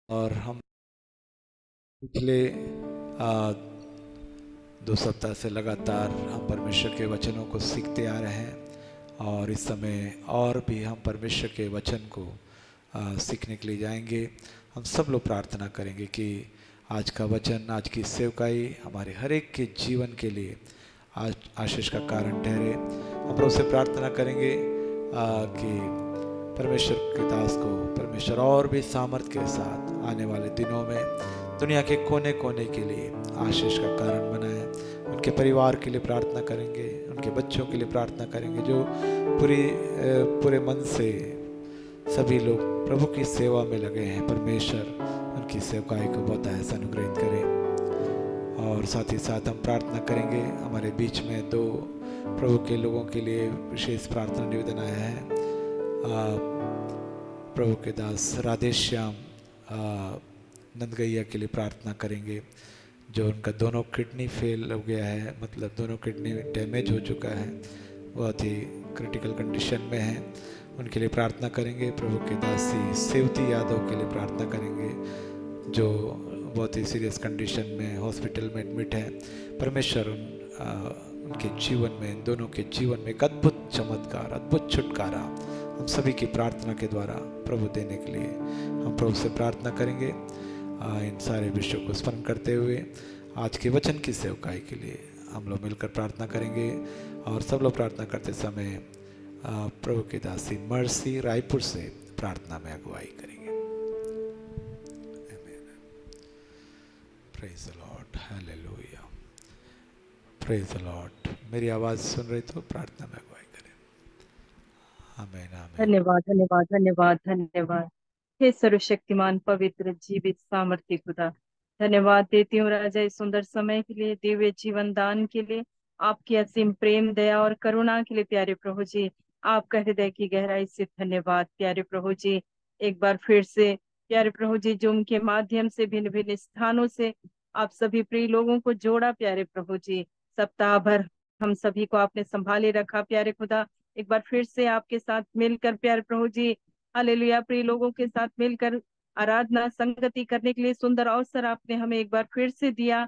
और हम पिछले 2 सप्ताह से लगातार हम परमेश्वर के वचनों को सीखते आ रहे हैं और इस समय और भी हम परमेश्वर के वचन को सीखने के लिए जाएंगे। हम सब लोग प्रार्थना करेंगे कि आज का वचन, आज की सेवकाई हमारे हर एक के जीवन के लिए आज आशीष का कारण ठहरे। हम प्रभु से प्रार्थना करेंगे कि परमेश्वर के दास को परमेश्वर और भी सामर्थ्य के साथ आने वाले दिनों में दुनिया के कोने कोने के लिए आशीष का कारण बनाए। उनके परिवार के लिए प्रार्थना करेंगे, उनके बच्चों के लिए प्रार्थना करेंगे जो पूरे मन से सभी लोग प्रभु की सेवा में लगे हैं। परमेश्वर उनकी सेवकाई को बहुत ऐसा अनुग्रहित करें। और साथ ही साथ हम प्रार्थना करेंगे, हमारे बीच में 2 प्रभु के लोगों के लिए विशेष प्रार्थना निवेदन आया है। प्रभु के दास राधेश्याम नंदगैया के लिए प्रार्थना करेंगे, जो उनका दोनों किडनी फेल हो गया है, मतलब दोनों किडनी डैमेज हो चुका है, बहुत ही क्रिटिकल कंडीशन में है। उनके लिए प्रार्थना करेंगे। प्रभु के दासी सेवती यादव के लिए प्रार्थना करेंगे, जो बहुत ही सीरियस कंडीशन में हॉस्पिटल में एडमिट है। परमेश्वर उनके जीवन में, दोनों के जीवन में एक अद्भुत चमत्कार, अद्भुत छुटकारा हम सभी की प्रार्थना के द्वारा प्रभु देने के लिए हम प्रभु से प्रार्थना करेंगे। इन सारे विषयों को स्मरण करते हुए आज के वचन की सेवकाई के लिए हम लोग मिलकर प्रार्थना करेंगे। और सब लोग प्रार्थना करते समय प्रभु की दासी मर्सी रायपुर से प्रार्थना में अगुवाई करेंगे। Praise the Lord, hallelujah, praise the Lord. मेरी आवाज़ सुन रहे तो प्रार्थना में अगुवाई करें। आमीन आमीन। धन्यवाद धन्यवाद धन्यवाद धन्यवाद। हे सर्वशक्तिमान पवित्र जीवित सामर्थ्य खुदा, धन्यवाद देती हूँ राजा इस सुंदर समय के लिए, दिव्य जीवन दान के लिए, आपकी असीम प्रेम दया और करुणा के लिए प्यारे प्रभु जी। आपका हृदय की गहराई से धन्यवाद प्यारे प्रभु जी। एक बार फिर से प्यारे प्रभु जी, जूम के माध्यम से भिन्न भिन्न स्थानों से आप सभी प्रिय लोगों को जोड़ा प्यारे प्रभु जी। सप्ताह भर हम सभी को आपने संभाले रखा प्यारे खुदा। एक बार फिर से आपके साथ मिलकर प्यारे प्रभु जी, हालेलुया, प्रिय लोगों के साथ मिलकर आराधना संगति करने के लिए सुंदर अवसर आपने हमें एक बार फिर से दिया।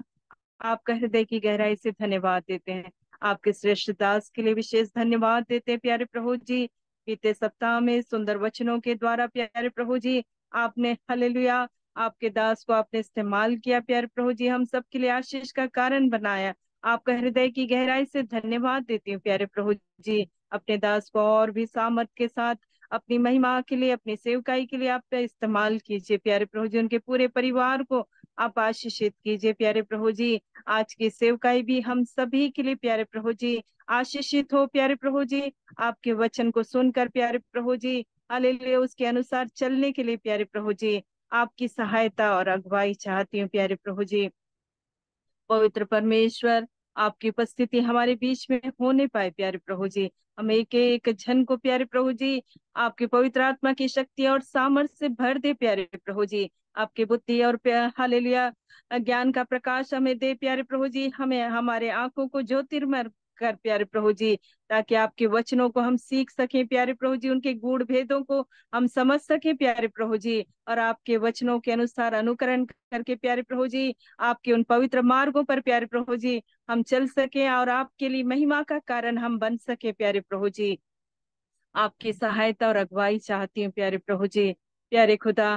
आपका हृदय की गहराई से धन्यवाद देते हैं। आपके श्रेष्ठ दास के लिए विशेष धन्यवाद देते हैं प्यारे प्रभु जी। बीते सप्ताह में सुंदर वचनों के द्वारा प्यारे प्रभु जी आपने, हालेलुया, आपके दास को आपने इस्तेमाल किया प्यारे प्रभु जी, हम सबके लिए आशीष का कारण बनाया। आपका हृदय की गहराई से धन्यवाद देती हूँ प्यारे प्रभु जी। अपने दास को और भी सामर्थ के साथ अपनी महिमा के लिए, अपनी सेवकाई के लिए आप इस्तेमाल कीजिए प्यारे प्रभु जी। उनके पूरे परिवार को आप आशीषित कीजिए प्यारे प्रभु जी। आज की सेवकाई भी हम सभी के लिए प्यारे प्रभु जी आशीषित हो प्यारे प्रभु जी। आपके वचन को सुनकर प्यारे प्रभु जी, हालेलुया, उसके अनुसार चलने के लिए प्यारे प्रभु जी आपकी सहायता और अगुवाई चाहती हूँ प्यारे प्रभु जी। पवित्र परमेश्वर, आपकी उपस्थिति हमारे बीच में होने पाए प्यारे प्रभु जी। हम एक एक जन को प्यारे प्रभु जी आपकी पवित्र आत्मा की शक्ति और सामर्थ्य से भर दे प्यारे प्रभु जी। आपकी बुद्धि और हालेलुया ज्ञान का प्रकाश हमें दे प्यारे प्रभु जी। हमें हमारे आंखों को ज्योतिर्मय कर प्यारे प्रभु जी, ताकि आपके वचनों को हम सीख सकें प्यारे प्रभु जी, उनके गूढ़ भेदों को हम समझ सकें प्यारे प्रभु जी, और आपके वचनों के अनुसार अनुकरण करके प्यारे प्रभु जी आपके उन पवित्र मार्गों पर प्यारे प्रभु जी हम चल सके और आपके लिए महिमा का कारण हम बन सके प्यारे प्रभु जी। आपकी सहायता और अगुवाई चाहती हूँ प्यारे प्रभु जी। प्यारे खुदा,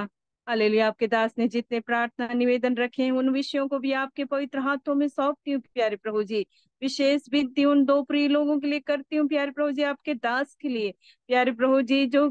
हालेलुया, आपके दास ने जितने प्रार्थना निवेदन रखे हैं उन विषयों को भी आपके पवित्र हाथों में सौंपती हूँ प्यारे प्रभु जी। विशेष विनती उन 2 प्रिय लोगों के लिए करती हूँ प्यारे प्रभु जी, आपके दास के लिए प्यारे प्रभु जी, जो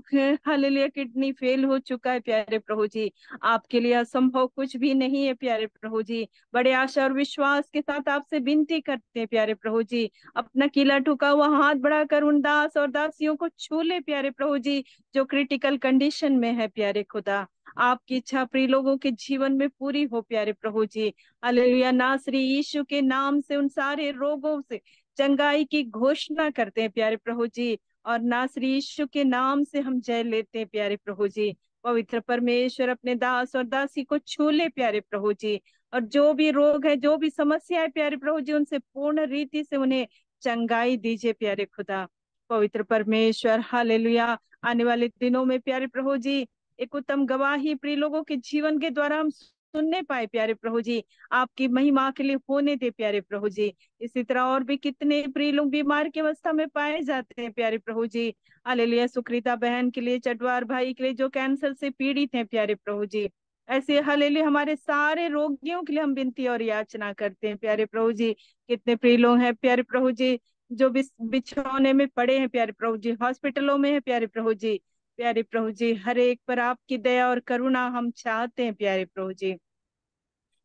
हालेलुया किडनी फेल हो चुका है प्यारे प्रभु जी। आपके लिए असंभव कुछ भी नहीं है प्यारे प्रभु जी। बड़े आशा और विश्वास के साथ आपसे विनती करते हैं प्यारे प्रभु जी, अपना किला ठुका हुआ हाथ बढ़ाकर उन दास और दासियों को छू ले प्यारे प्रभु जी, जो क्रिटिकल कंडीशन में है प्यारे खुदा। आपकी इच्छा प्रिय लोगों के जीवन में पूरी हो प्यारे प्रभु जी। हालेलुया, नासरी यीशु के नाम से उन सारे रोगों से चंगाई की घोषणा करते हैं प्यारे प्रभु जी, और नासरी यीशु के नाम से हम जय लेते हैं प्यारे प्रभु जी। पवित्र परमेश्वर, अपने दास और दासी को छू ले प्यारे प्रभु जी, और जो भी रोग है, जो भी समस्या है प्यारे प्रभु जी, उनसे पूर्ण रीति से उन्हें चंगाई दीजिए प्यारे खुदा। पवित्र परमेश्वर, हालेलुया, आने वाले दिनों में प्यारे प्रभु जी एक उत्तम गवाही प्रिय लोगों के जीवन के द्वारा हम सुनने पाए प्यारे प्रभु जी। आपकी महिमा के लिए होने दे प्यारे प्रभु जी। इसी तरह और भी कितने प्रिय लोग बीमार की अवस्था में पाए जाते हैं प्यारे प्रभु जी। हालेलुया। सुकृता बहन के लिए, चटवार भाई के लिए जो कैंसर से पीड़ित हैं प्यारे प्रभु जी। ऐसे हालेलुया हमारे सारे रोगियों के लिए हम विनती और याचना करते हैं प्यारे प्रभु जी। कितने प्रिय लोग हैं प्यारे प्रभु जी जो बिछौने में पड़े हैं प्यारे प्रभु जी, हॉस्पिटलों में है प्यारे प्रभु जी। प्यारे प्रभु जी हर एक पर आपकी दया और करुणा हम चाहते हैं प्यारे प्रभु जी।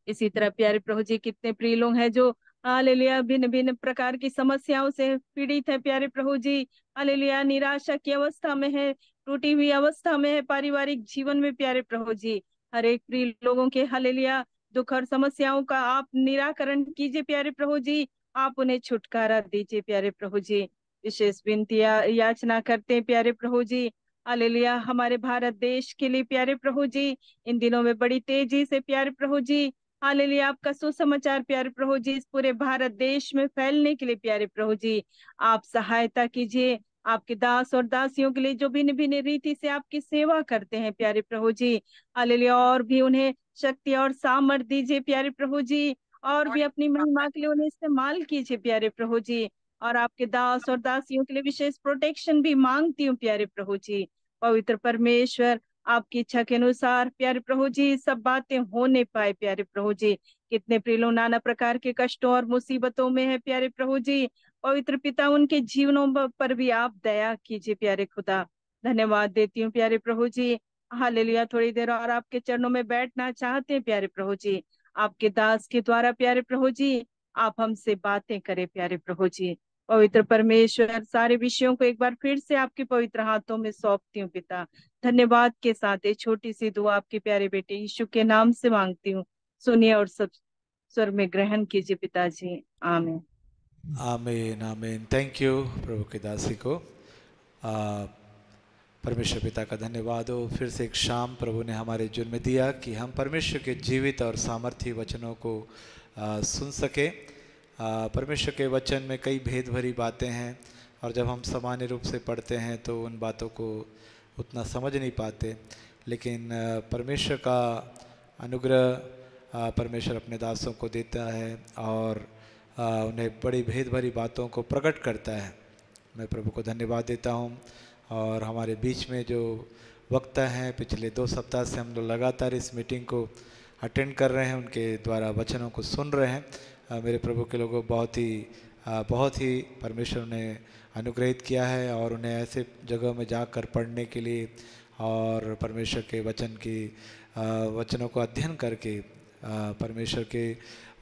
इसी तरह प्यारे प्रभु जी कितने प्रिय लोग हैं जो हालेलुया भिन्न भिन्न प्रकार की समस्याओं से पीड़ित है प्यारे प्रभु जी। हालेलुया निराशा की अवस्था में है, टूटी हुई अवस्था में है पारिवारिक जीवन में प्यारे प्रभु जी। हर एक प्रिय लोगों के हालेलुया दुख और समस्याओं का आप निराकरण कीजिए प्यारे प्रभु जी। आप उन्हें छुटकारा दीजिए प्यारे प्रभु जी। विशेष विनती याचना करते हैं प्यारे प्रभु जी। हालेलुया हमारे भारत देश के लिए प्यारे प्रभु जी। इन दिनों में बड़ी तेजी से प्यारे प्रभु जी हालेलुया आपका सुसमाचार प्यारे प्रभु जी इस पूरे भारत देश में फैलने के लिए प्यारे प्रभु जी आप सहायता कीजिए। आपके दास और दासियों के लिए जो भिन्न भिन्न रीति से आपकी सेवा करते हैं प्यारे प्रभु जी। हालेलुया और भी उन्हें शक्ति और सामर्थ दीजिए प्यारे प्रभु जी। और भी अपनी महिमा के लिए उन्हें इस्तेमाल कीजिए प्यारे प्रभु जी। और आपके दास और दासियों के लिए विशेष प्रोटेक्शन भी मांगती हूँ प्यारे प्रभु जी। पवित्र परमेश्वर आपकी इच्छा के अनुसार प्यारे प्रभु जी सब बातें होने पाए प्यारे प्रभु जी। कितने प्रिय लोग नाना प्रकार के कष्टों और मुसीबतों में है प्यारे प्रभु जी। पवित्र पिता उनके जीवनों पर भी आप दया कीजिए प्यारे खुदा। धन्यवाद देती हूँ प्यारे प्रभु जी। हालेलुया थोड़ी देर और आपके चरणों में बैठना चाहते हैं प्यारे प्रभु जी। आपके दास के द्वारा प्यारे प्रभु जी आप हमसे बातें करें प्यारे प्रभु जी। पवित्र परमेश्वर सारे विषयों को एक बार फिर से आपके पवित्र हाथों में सौंपती हूँ पिता। धन्यवाद के साथ एक छोटी सी दुआ आपके प्यारे बेटे यीशु के नाम से मांगती हूँ। सुनिए और सब स्वर में ग्रहण कीजिए पिताजी। आमीन। आमीन आमीन। थैंक यू प्रभु के दासी को। आ, परमेश्वर पिता का धन्यवाद हो। फिर से एक शाम प्रभु ने हमारे जीवन में दिया कि हम परमेश्वर के जीवित और सामर्थी वचनों को सुन सके। परमेश्वर के वचन में कई भेद भरी बातें हैं और जब हम सामान्य रूप से पढ़ते हैं तो उन बातों को उतना समझ नहीं पाते, लेकिन परमेश्वर का अनुग्रह परमेश्वर अपने दासों को देता है और उन्हें बड़ी भेद भरी बातों को प्रकट करता है। मैं प्रभु को धन्यवाद देता हूँ। और हमारे बीच में जो वक्ता हैं पिछले 2 सप्ताह से हम लोग लगातार इस मीटिंग को अटेंड कर रहे हैं, उनके द्वारा वचनों को सुन रहे हैं। मेरे प्रभु के लोगों बहुत ही परमेश्वर ने अनुग्रहित किया है और उन्हें ऐसे जगह में जाकर पढ़ने के लिए और परमेश्वर के वचनों को अध्ययन करके परमेश्वर के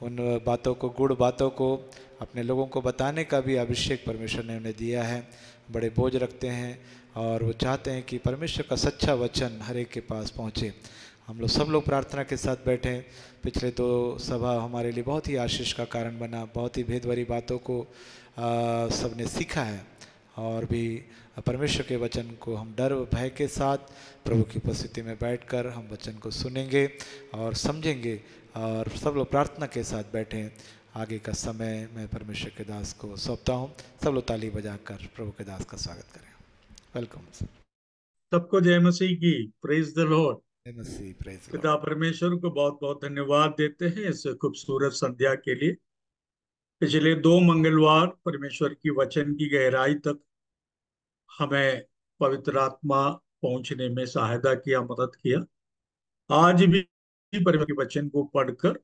उन बातों को, गुड़ बातों को अपने लोगों को बताने का भी अभिषेक परमेश्वर ने उन्हें दिया है। बड़े बोझ रखते हैं और वो चाहते हैं कि परमेश्वर का सच्चा वचन हर एक के पास पहुँचे। हम लोग सब लोग प्रार्थना के साथ बैठे। पिछले 2 सभा हमारे लिए बहुत ही आशीष का कारण बना। बहुत ही भेद भरी बातों को सबने सीखा है और भी परमेश्वर के वचन को हम डर भय के साथ प्रभु की उपस्थिति में बैठकर हम वचन को सुनेंगे और समझेंगे। और सब लोग प्रार्थना के साथ बैठें। आगे का समय मैं परमेश्वर के दास को सौंपता हूँ। सब लोग ताली बजाकर प्रभु के दास का स्वागत करें। वेलकम। सबको जय मसीह की। Praise the Lord. जय मसीह। प्रेज द पिता लॉर्ड। परमेश्वर को बहुत बहुत धन्यवाद देते हैं इस खूबसूरत संध्या के लिए। पिछले 2 मंगलवार परमेश्वर की वचन की गहराई तक हमें पवित्र आत्मा पहुंचने में सहायता किया, मदद किया। आज भी परमेश्वर के वचन को पढ़कर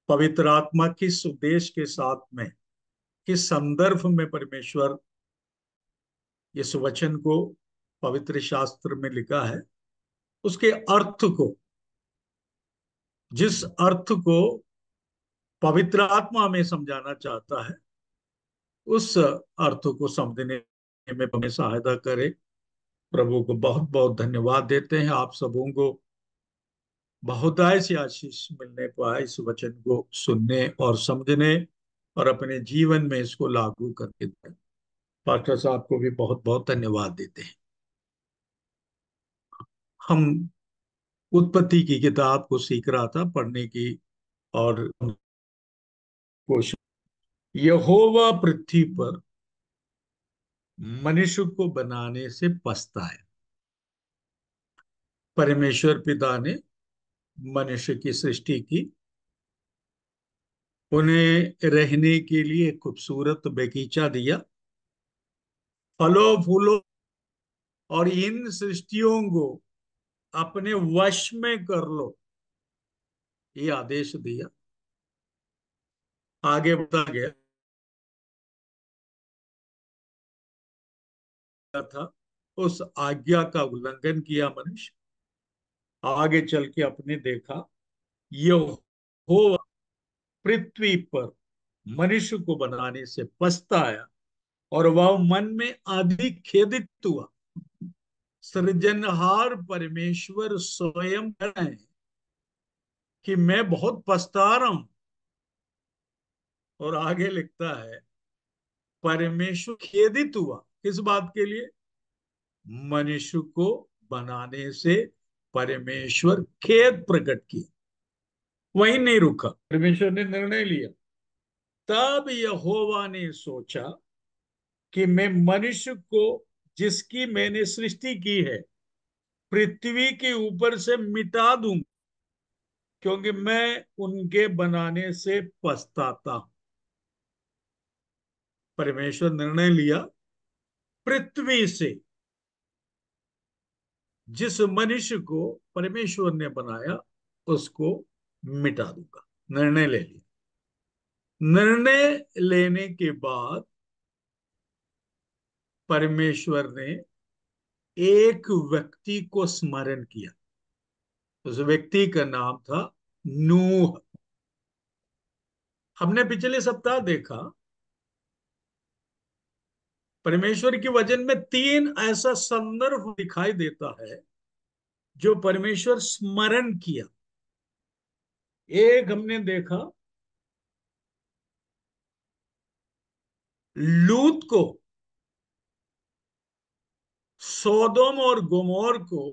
पवित्र आत्मा किस उद्देश्य के साथ में, किस संदर्भ में परमेश्वर इस वचन को पवित्र शास्त्र में लिखा है, उसके अर्थ को, जिस अर्थ को पवित्र आत्मा हमें समझाना चाहता है, उस अर्थ को समझने में हमें सहायता करे। प्रभु को बहुत बहुत धन्यवाद देते हैं। आप सबों को बहुतायत से आशीष मिलने पाए इस वचन को सुनने और समझने और अपने जीवन में इसको लागू करके दें। पास्टर साहब को भी बहुत बहुत धन्यवाद देते हैं। हम उत्पत्ति की किताब को सीख रहा था पढ़ने की और कोशिश। यहोवा पृथ्वी पर मनुष्य को बनाने से पछताया। परमेश्वर पिता ने मनुष्य की सृष्टि की, उन्हें रहने के लिए खूबसूरत बगीचा दिया, फलों फूलों और इन सृष्टियों को अपने वश में कर लो, ये आदेश दिया। आगे बढ़ा गया था, उस आज्ञा का उल्लंघन किया मनुष्य। आगे चल के अपने देखा, यहोवा पृथ्वी पर मनुष्य को बनाने से पछताया और वह मन में अधिक खेदित हुआ। सृजनहार परमेश्वर स्वयं कह रहे हैं कि मैं बहुत पछता रहा हूं। और आगे लिखता है, परमेश्वर खेदित हुआ किस बात के लिए? मनुष्य को बनाने से परमेश्वर खेद प्रकट किया। वहीं नहीं रुका, परमेश्वर ने निर्णय लिया। तब यहोवा ने सोचा कि मैं मनुष्य को, जिसकी मैंने सृष्टि की है, पृथ्वी के ऊपर से मिटा दूं, क्योंकि मैं उनके बनाने से पछताता हूं। परमेश्वर निर्णय लिया, पृथ्वी से जिस मनुष्य को परमेश्वर ने बनाया उसको मिटा दूंगा। निर्णय ले लिया। निर्णय लेने के बाद परमेश्वर ने एक व्यक्ति को स्मरण किया। उस व्यक्ति का नाम था नूह। हमने पिछले सप्ताह देखा, परमेश्वर के वचन में तीन ऐसा संदर्भ दिखाई देता है जो परमेश्वर स्मरण किया। एक हमने देखा, लूत को, सोदोम और गोमोर को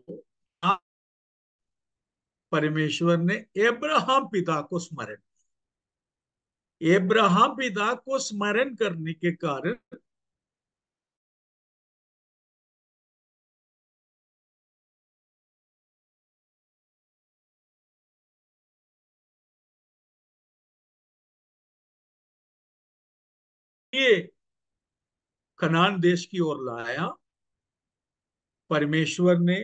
परमेश्वर ने अब्राहम पिता को स्मरण, अब्राहम पिता को स्मरण करने के कारण ये कनान देश की ओर लाया। परमेश्वर ने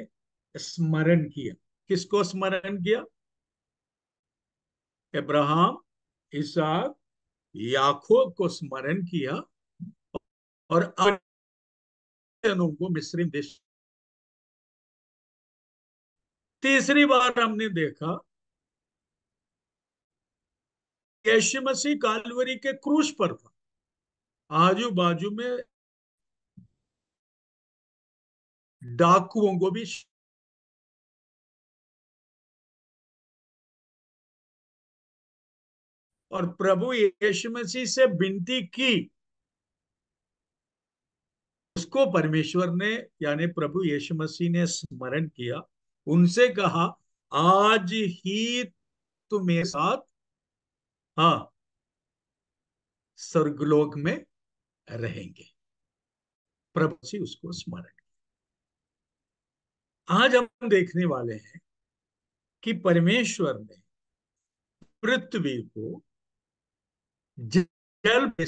स्मरण किया। किसको स्मरण किया? अब्राहम, इसहाक, याकूब को स्मरण किया और को मिस्र देश। तीसरी बार हमने देखा, यीशु मसीह कालवरी के क्रूस पर था, आजू बाजू में डाकुओं को भी, और प्रभु यीशु मसीह से विनती की। उसको परमेश्वर ने, यानी प्रभु यीशु मसीह ने स्मरण किया, उनसे कहा, आज ही तुम मेरे साथ, हाँ, स्वर्गलोक में रहेंगे। प्रभु से उसको स्मरण किया। आज हम देखने वाले हैं कि परमेश्वर ने पृथ्वी को जल में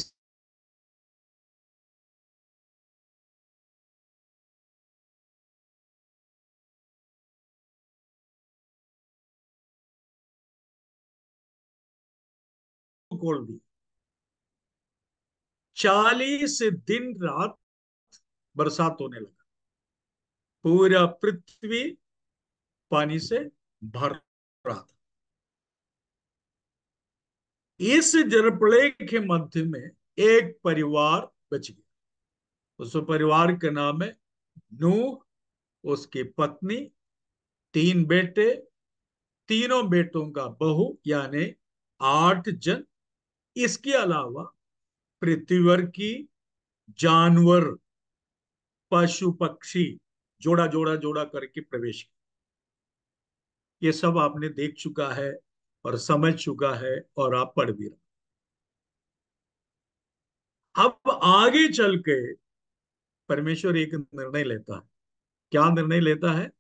खोल दी। 40 दिन रात बरसात होने लगा, पूरा पृथ्वी पानी से भर रहा था। इस जलप्रलय के मध्य में एक परिवार बच गया। उस परिवार का नाम है नूह, उसकी पत्नी, 3 बेटे, तीनों बेटों का बहू, यानी 8 जन। इसके अलावा पृथ्वी की जानवर, पशु पक्षी जोड़ा जोड़ा जोड़ा करके प्रवेश किया। ये सब आपने देख चुका है और समझ चुका है और आप पढ़ भी रहे। अब आगे चल के परमेश्वर एक निर्णय लेता है। क्या निर्णय लेता है?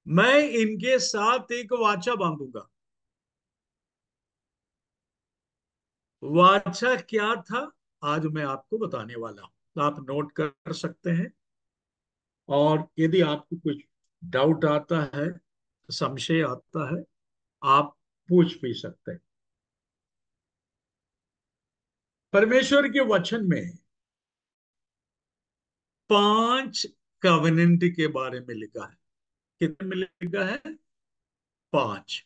मैं इनके साथ एक वाचा बांधूंगा। वाचा क्या था, आज मैं आपको बताने वाला हूं। आप नोट कर सकते हैं, और यदि आपको कुछ डाउट आता है, संशय आता है, आप पूछ भी सकते हैं। परमेश्वर के वचन में 5 कवेनेंट के बारे में लिखा है। कितने में लिखा है? 5।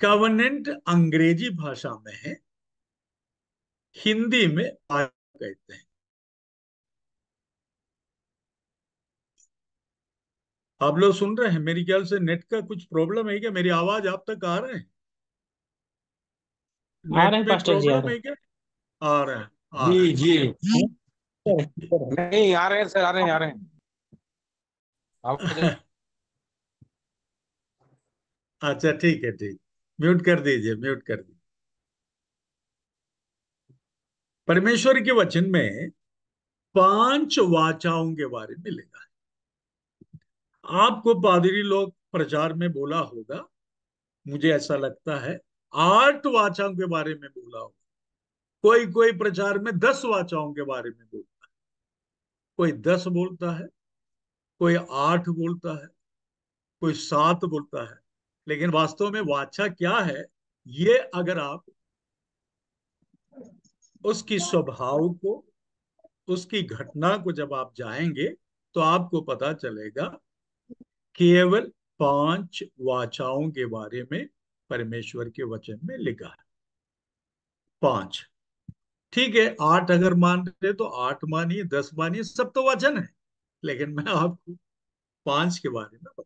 कवेनेंट अंग्रेजी भाषा में है, हिंदी में वाचा कहते हैं। आप लोग सुन रहे हैं? मेरी ख्याल से नेट का कुछ प्रॉब्लम है क्या? मेरी आवाज आप तक आ रहे हैं? आ नेट रहे हैं में पास्टर जी, आ प्रॉब्लम रहे है हैं। क्या? आ रहे हैं, आ रहे जी हैं। जी। नहीं, आ रहे हैं सर, आ रहे हैं, आ रहे हैं। आवाज अच्छा, ठीक है, ठीक। म्यूट कर दीजिए, म्यूट कर दीजिए। परमेश्वर के वचन में 5 वाचाओं के बारे में लिखा है। आपको पादरी लोग प्रचार में बोला होगा, मुझे ऐसा लगता है 8 वाचाओं के बारे में बोला होगा। कोई कोई प्रचार में 10 वाचाओं के बारे में बोलता है, कोई 10 बोलता है, कोई 8 बोलता है, कोई 7 बोलता है। लेकिन वास्तव में वाचा क्या है, ये अगर आप उसकी स्वभाव को, उसकी घटना को जब आप जाएंगे, तो आपको पता चलेगा केवल 5 वाचाओं के बारे में परमेश्वर के वचन में लिखा है। 5। ठीक है, 8 अगर मान रहे तो 8 मानिए, 10 मानिए, सब तो वचन है। लेकिन मैं आपको 5 के बारे में बता।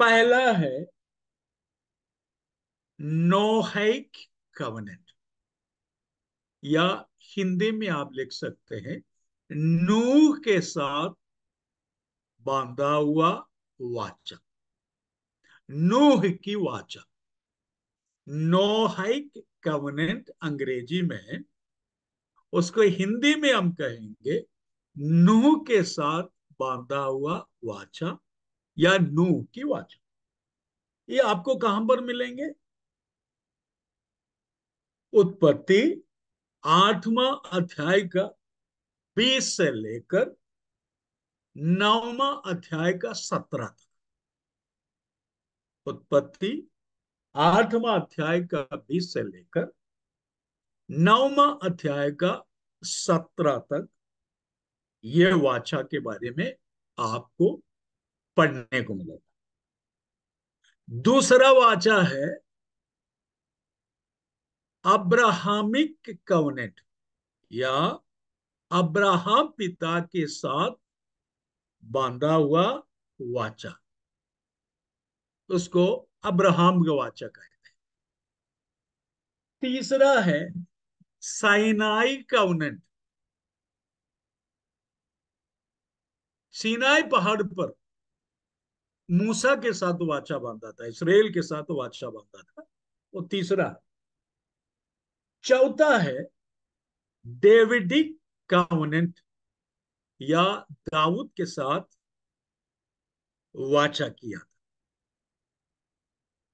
पहला है नोहैक कवनेंट, या हिंदी में आप लिख सकते हैं नूह के साथ बांधा हुआ वाचा। नूह की वाचा, नोहैक कवनेंट अंग्रेजी में, उसको हिंदी में हम कहेंगे नूह के साथ बांधा हुआ वाचा, या नूह की वाचा। ये आपको कहां पर मिलेंगे? उत्पत्ति 8वां अध्याय का 20 से लेकर 9वां अध्याय का 17 तक। उत्पत्ति 8वां अध्याय का 20 से लेकर 9वां अध्याय का 17 तक, ये वाचा के बारे में आपको पढ़ने को मिलेगा। दूसरा वाचा है अब्राहमिक कवनेंट, या अब्राहम पिता के साथ बांधा हुआ वाचा, उसको अब्राहम का वाचा कहते हैं। तीसरा है साइनाई कवनेंट। सीनाई पहाड़ पर मूसा के साथ वाचा बांधा था, इसराइल के साथ वाचा बांधा था, वो तीसरा है। चौथा है डेविडिक कवनेंट, या दाऊद के साथ वाचा किया था।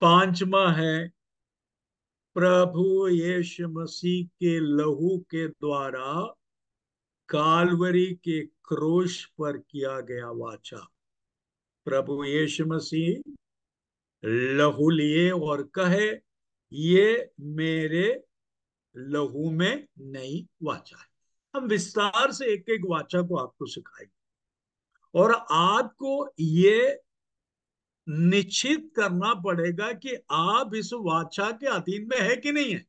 पांचवा है प्रभु यीशु मसीह के लहू के द्वारा काल्वरी के क्रूस पर किया गया वाचा। प्रभु यीशु मसीह लहू लिए और कहे, ये मेरे लहू में नई वाचा है। हम विस्तार से एक एक वाचा को आपको सिखाएंगे, और आपको ये निश्चित करना पड़ेगा कि आप इस वाचा के अधीन में है कि नहीं है।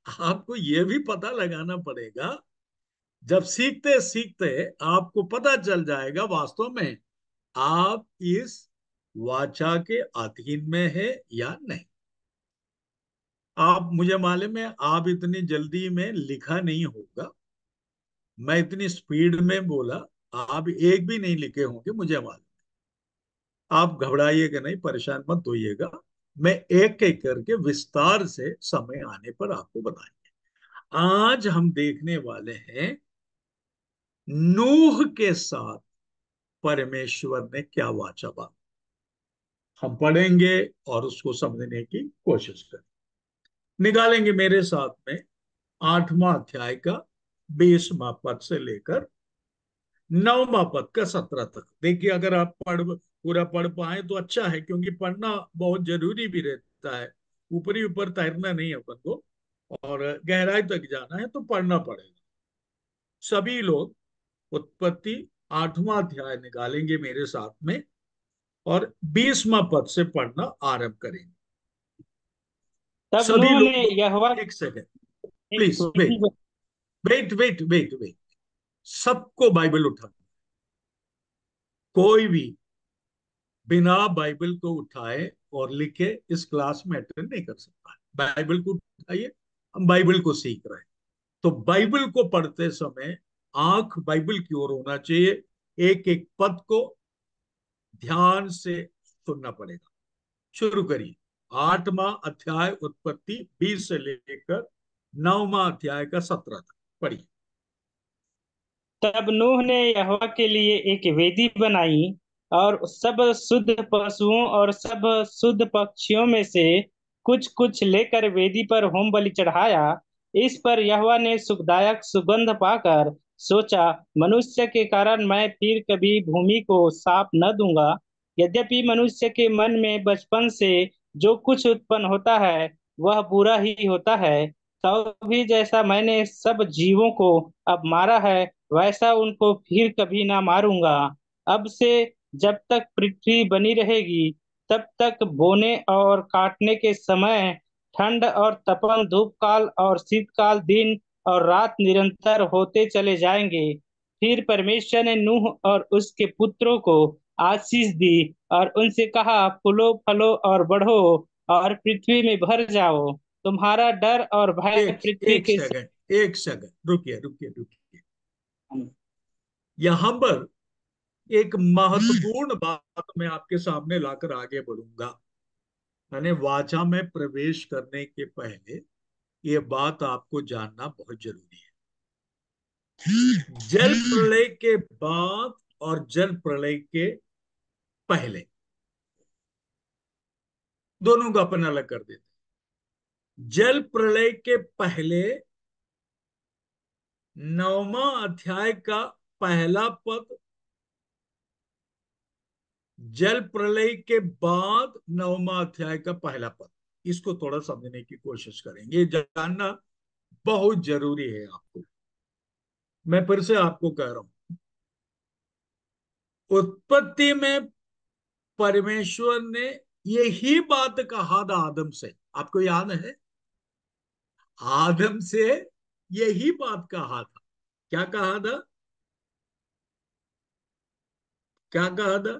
आपको यह भी पता लगाना पड़ेगा। जब सीखते सीखते आपको पता चल जाएगा वास्तव में आप इस वाचा के अधीन में है या नहीं। आप, मुझे मालूम है आप इतनी जल्दी में लिखा नहीं होगा, मैं इतनी स्पीड में बोला, आप एक भी नहीं लिखे होंगे मुझे मालूम। आप घबराइएगा नहीं, परेशान मत होइएगा। मैं एक एक करके विस्तार से समय आने पर आपको बताएंगे। आज हम देखने वाले हैं नूह के साथ परमेश्वर ने क्या वाचा बात। हम पढ़ेंगे और उसको समझने की कोशिश करें। निकालेंगे मेरे साथ में 8वां अध्याय का 20वां पद से लेकर 9वां पद का 17 तक। देखिए, अगर आप पूरा पढ़ पाए तो अच्छा है, क्योंकि पढ़ना बहुत जरूरी भी रहता है। ऊपरी ऊपर तैरना नहीं है अपन को, और गहराई तक जाना है तो पढ़ना पड़ेगा। सभी लोग उत्पत्ति 8वां अध्याय निकालेंगे मेरे साथ में, और 20वां पद से पढ़ना आरंभ करेंगे। तब सभी नूह ने लोग यहोवा एक सेकंड, एक please wait wait wait wait wait. सबको बाइबल उठाना। कोई भी बिना बाइबल को उठाए और लिखे इस क्लास में अटेंड नहीं कर सकता है। बाइबल को उठाइए, हम बाइबल को सीख रहे हैं। तो बाइबल को पढ़ते समय आंख बाइबल की ओर होना चाहिए। एक एक पद को ध्यान से सुनना पड़ेगा। शुरू करिए। 8वां अध्याय उत्पत्ति 20 से लेकर 9वां अध्याय का 17 तक पढ़िए। तब नूह ने यहोवा के लिए एक वेदी बनाई और सब शुद्ध पशुओं और सब शुद्ध पक्षियों में से कुछ कुछ लेकर वेदी पर होम बलि चढ़ाया। इस पर यहोवा ने सुखदायक सुगंध पाकर सोचा, मनुष्य के कारण मैं फिर कभी भूमि को साफ न दूंगा। यद्यपि मनुष्य के मन में बचपन से जो कुछ उत्पन्न होता है वह बुरा ही होता है, तो भी जैसा मैंने सब जीवों को अब मारा है वैसा उनको फिर कभी ना मारूंगा। अब से जब तक पृथ्वी बनी रहेगी तब तक बोने और काटने के समय, ठंड और तपन, धूप काल और शीतकाल, दिन और रात निरंतर होते चले जाएंगे। फिर परमेश्वर ने नूह और उसके पुत्रों को आशीष दी और उनसे कहा, फूलो फलो और बढ़ो और पृथ्वी में भर जाओ। तुम्हारा डर और भय एक पृथ्वी एक के सेकंड, एक सेकंड, रुकिए रुकिए रुकिए। यहां पर एक महत्वपूर्ण बात मैं आपके सामने लाकर आगे बढ़ूंगा। मैंने वाचा में प्रवेश करने के पहले ये बात आपको जानना बहुत जरूरी है। जल प्रलय के बाद और जल प्रलय के पहले, दोनों को अपन अलग कर देते। जल प्रलय के पहले 9वां अध्याय का पहला पद, जल प्रलय के बाद 9वां अध्याय का पहला पद, इसको थोड़ा समझने की कोशिश करेंगे। जानना बहुत जरूरी है आपको। मैं फिर से आपको कह रहा हूं, उत्पत्ति में परमेश्वर ने यही बात कहा था आदम से। आपको याद है? आदम से यही बात कहा था। क्या कहा था? क्या कहा था?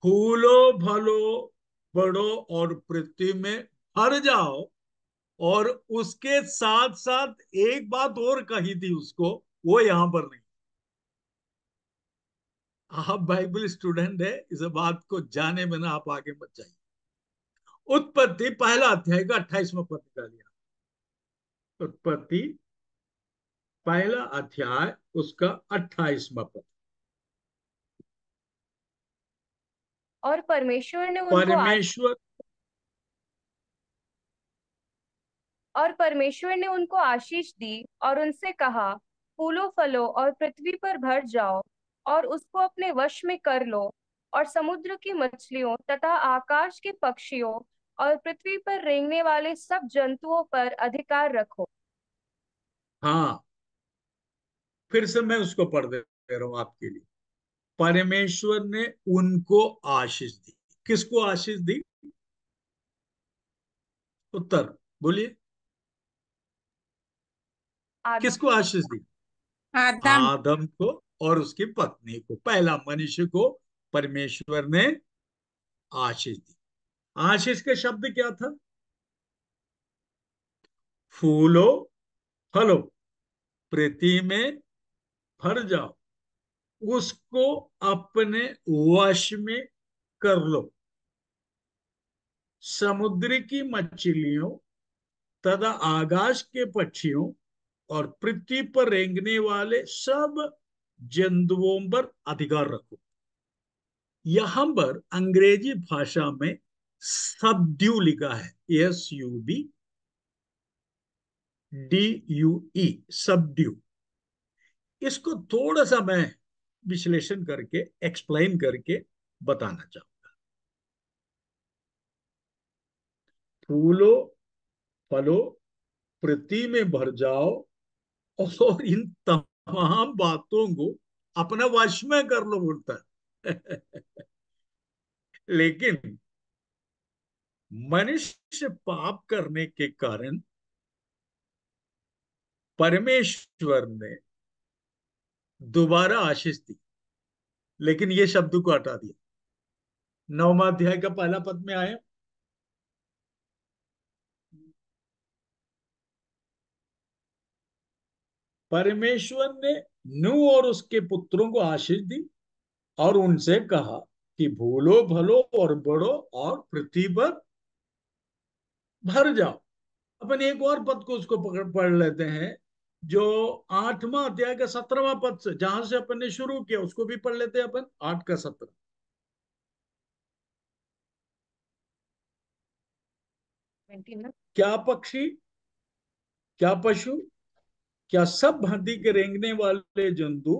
फूलो फलो बढ़ो और पृथ्वी में भर जाओ। और उसके साथ साथ एक बात और कही थी उसको, वो यहां पर नहीं। आप बाइबल स्टूडेंट है, इस बात को जाने बिना आप आगे मत जाइए। उत्पत्ति पहला अध्याय का 28वां पद निकालिए। उत्पत्ति पहला अध्याय उसका 28वां पद। और परमेश्वर ने परमेश्वर उनको आशीष दी और उनसे कहा, फूलो फलो और पृथ्वी पर भर जाओ और उसको अपने वश में कर लो, और समुद्र की मछलियों तथा आकाश के पक्षियों और पृथ्वी पर रेंगने वाले सब जंतुओं पर अधिकार रखो। हाँ, फिर से मैं उसको पढ़ दे रहा हूं आपके लिए। परमेश्वर ने उनको आशीष दी। किसको आशीष दी? उत्तर बोलिए। आदम। किसको आशीष दी? आदम। आदम को और उसकी पत्नी को, पहला मनुष्य को परमेश्वर ने आशीष दी। आशीष के शब्द क्या था? फूलो फलो, पृथ्वी में भर जाओ, उसको अपने वश में कर लो, समुद्र की मछलियों तथा आकाश के पक्षियों और पृथ्वी पर रेंगने वाले सब जंतुओं पर अधिकार रखो। यहां पर अंग्रेजी भाषा में सबड्यू लिखा है, SUBDUE, सबड्यू। इसको थोड़ा सा मैं विश्लेषण करके, एक्सप्लेन करके बताना चाहूंगा। फूलो फलो, पृथ्वी में भर जाओ, और इन तमाम बातों को अपना वश में कर लो बोलता है। लेकिन मनुष्य पाप करने के कारण परमेश्वर ने दोबारा आशीष दी, लेकिन ये शब्द को हटा दिया। 9वां अध्याय का पहला पद में आए, परमेश्वर ने नूह और उसके पुत्रों को आशीष दी और उनसे कहा कि भूलो भलो और बढ़ो और पृथ्वी पर भर जाओ। अपन एक और पद को उसको पढ़ लेते हैं, जो 8वां अध्याय का 17वां पद से, जहां से अपन ने शुरू किया, उसको भी पढ़ लेते हैं अपन, 8 का 17। क्या पक्षी, क्या पशु, क्या सब भांति के रेंगने वाले जंतु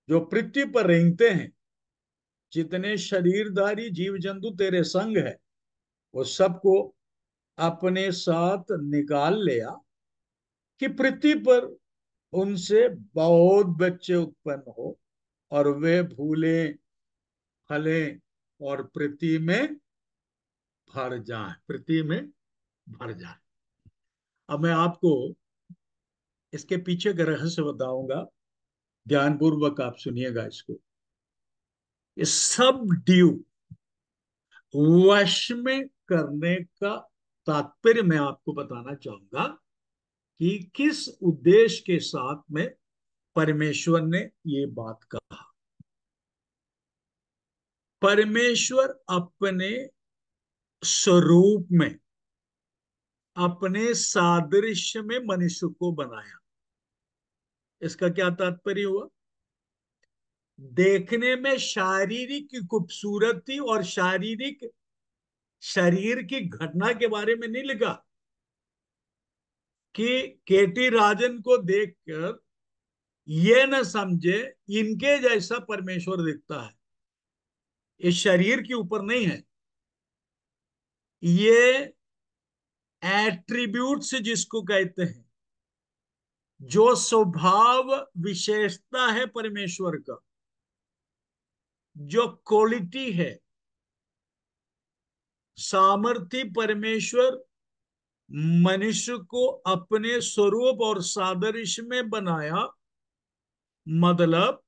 जो पृथ्वी पर रेंगते हैं, जितने शरीरधारी जीव जंतु तेरे संग है, वो सबको अपने साथ निकाल लिया कि पृथ्वी पर उनसे बहुत बच्चे उत्पन्न हो और वे भूले फले और पृथ्वी में भर जाए, पृथ्वी में भर जाए। अब मैं आपको इसके पीछे का रहस्य बताऊंगा, ध्यानपूर्वक आप सुनिएगा इसको। इस सब ड्यू, वश में करने का तात्पर्य मैं आपको बताना चाहूंगा कि किस उद्देश्य के साथ में परमेश्वर ने ये बात कहा। परमेश्वर अपने स्वरूप में, अपने सादृश्य में मनुष्य को बनाया। इसका क्या तात्पर्य हुआ? देखने में शारीरिक खूबसूरती और शारीरिक शरीर की घटना के बारे में नहीं लिखा कि केटी राजन को देखकर ये न समझे इनके जैसा परमेश्वर दिखता है। ये शरीर के ऊपर नहीं है, ये एट्रीब्यूट्स जिसको कहते हैं, जो स्वभाव विशेषता है परमेश्वर का, जो क्वालिटी है, सामर्थ्य परमेश्वर मनुष्य को अपने स्वरूप और सादृश्य में बनाया। मतलब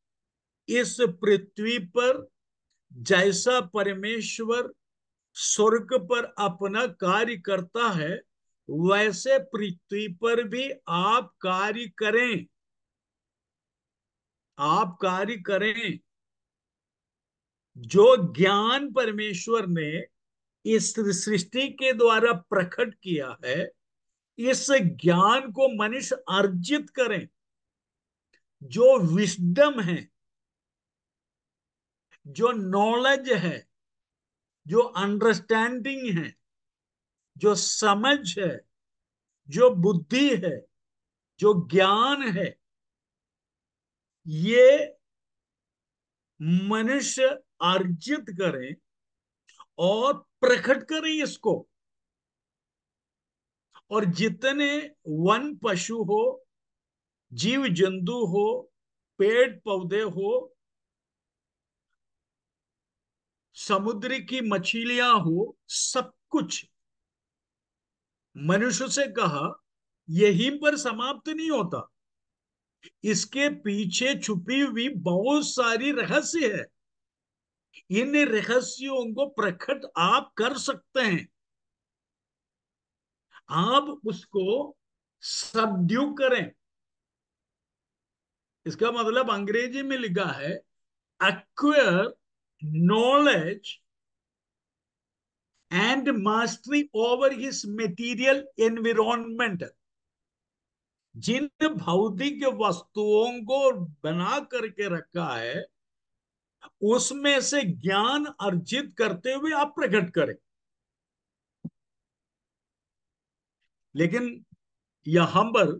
इस पृथ्वी पर जैसा परमेश्वर स्वर्ग पर अपना कार्य करता है, वैसे पृथ्वी पर भी आप कार्य करें, आप कार्य करें। जो ज्ञान परमेश्वर ने इस सृष्टि के द्वारा प्रकट किया है, इस ज्ञान को मनुष्य अर्जित करें। जो विस्डम है, जो नॉलेज है, जो अंडरस्टैंडिंग है, जो समझ है, जो बुद्धि है, जो ज्ञान है, ये मनुष्य अर्जित करें और प्रकट करें इसको। और जितने वन पशु हो, जीव जंतु हो, पेड़ पौधे हो, समुद्र की मछलियां हो, सब कुछ मनुष्य से कहा, यहीं पर समाप्त नहीं होता। इसके पीछे छुपी हुई बहुत सारी रहस्य है। इन रहस्यों को प्रकट आप कर सकते हैं। आप उसको सबड्यू करें। इसका मतलब अंग्रेजी में लिखा है acquire knowledge and mastery over his material environment। जिन भौतिक वस्तुओं को बना करके रखा है, उसमें से ज्ञान अर्जित करते हुए आप प्रकट करें। लेकिन यहां पर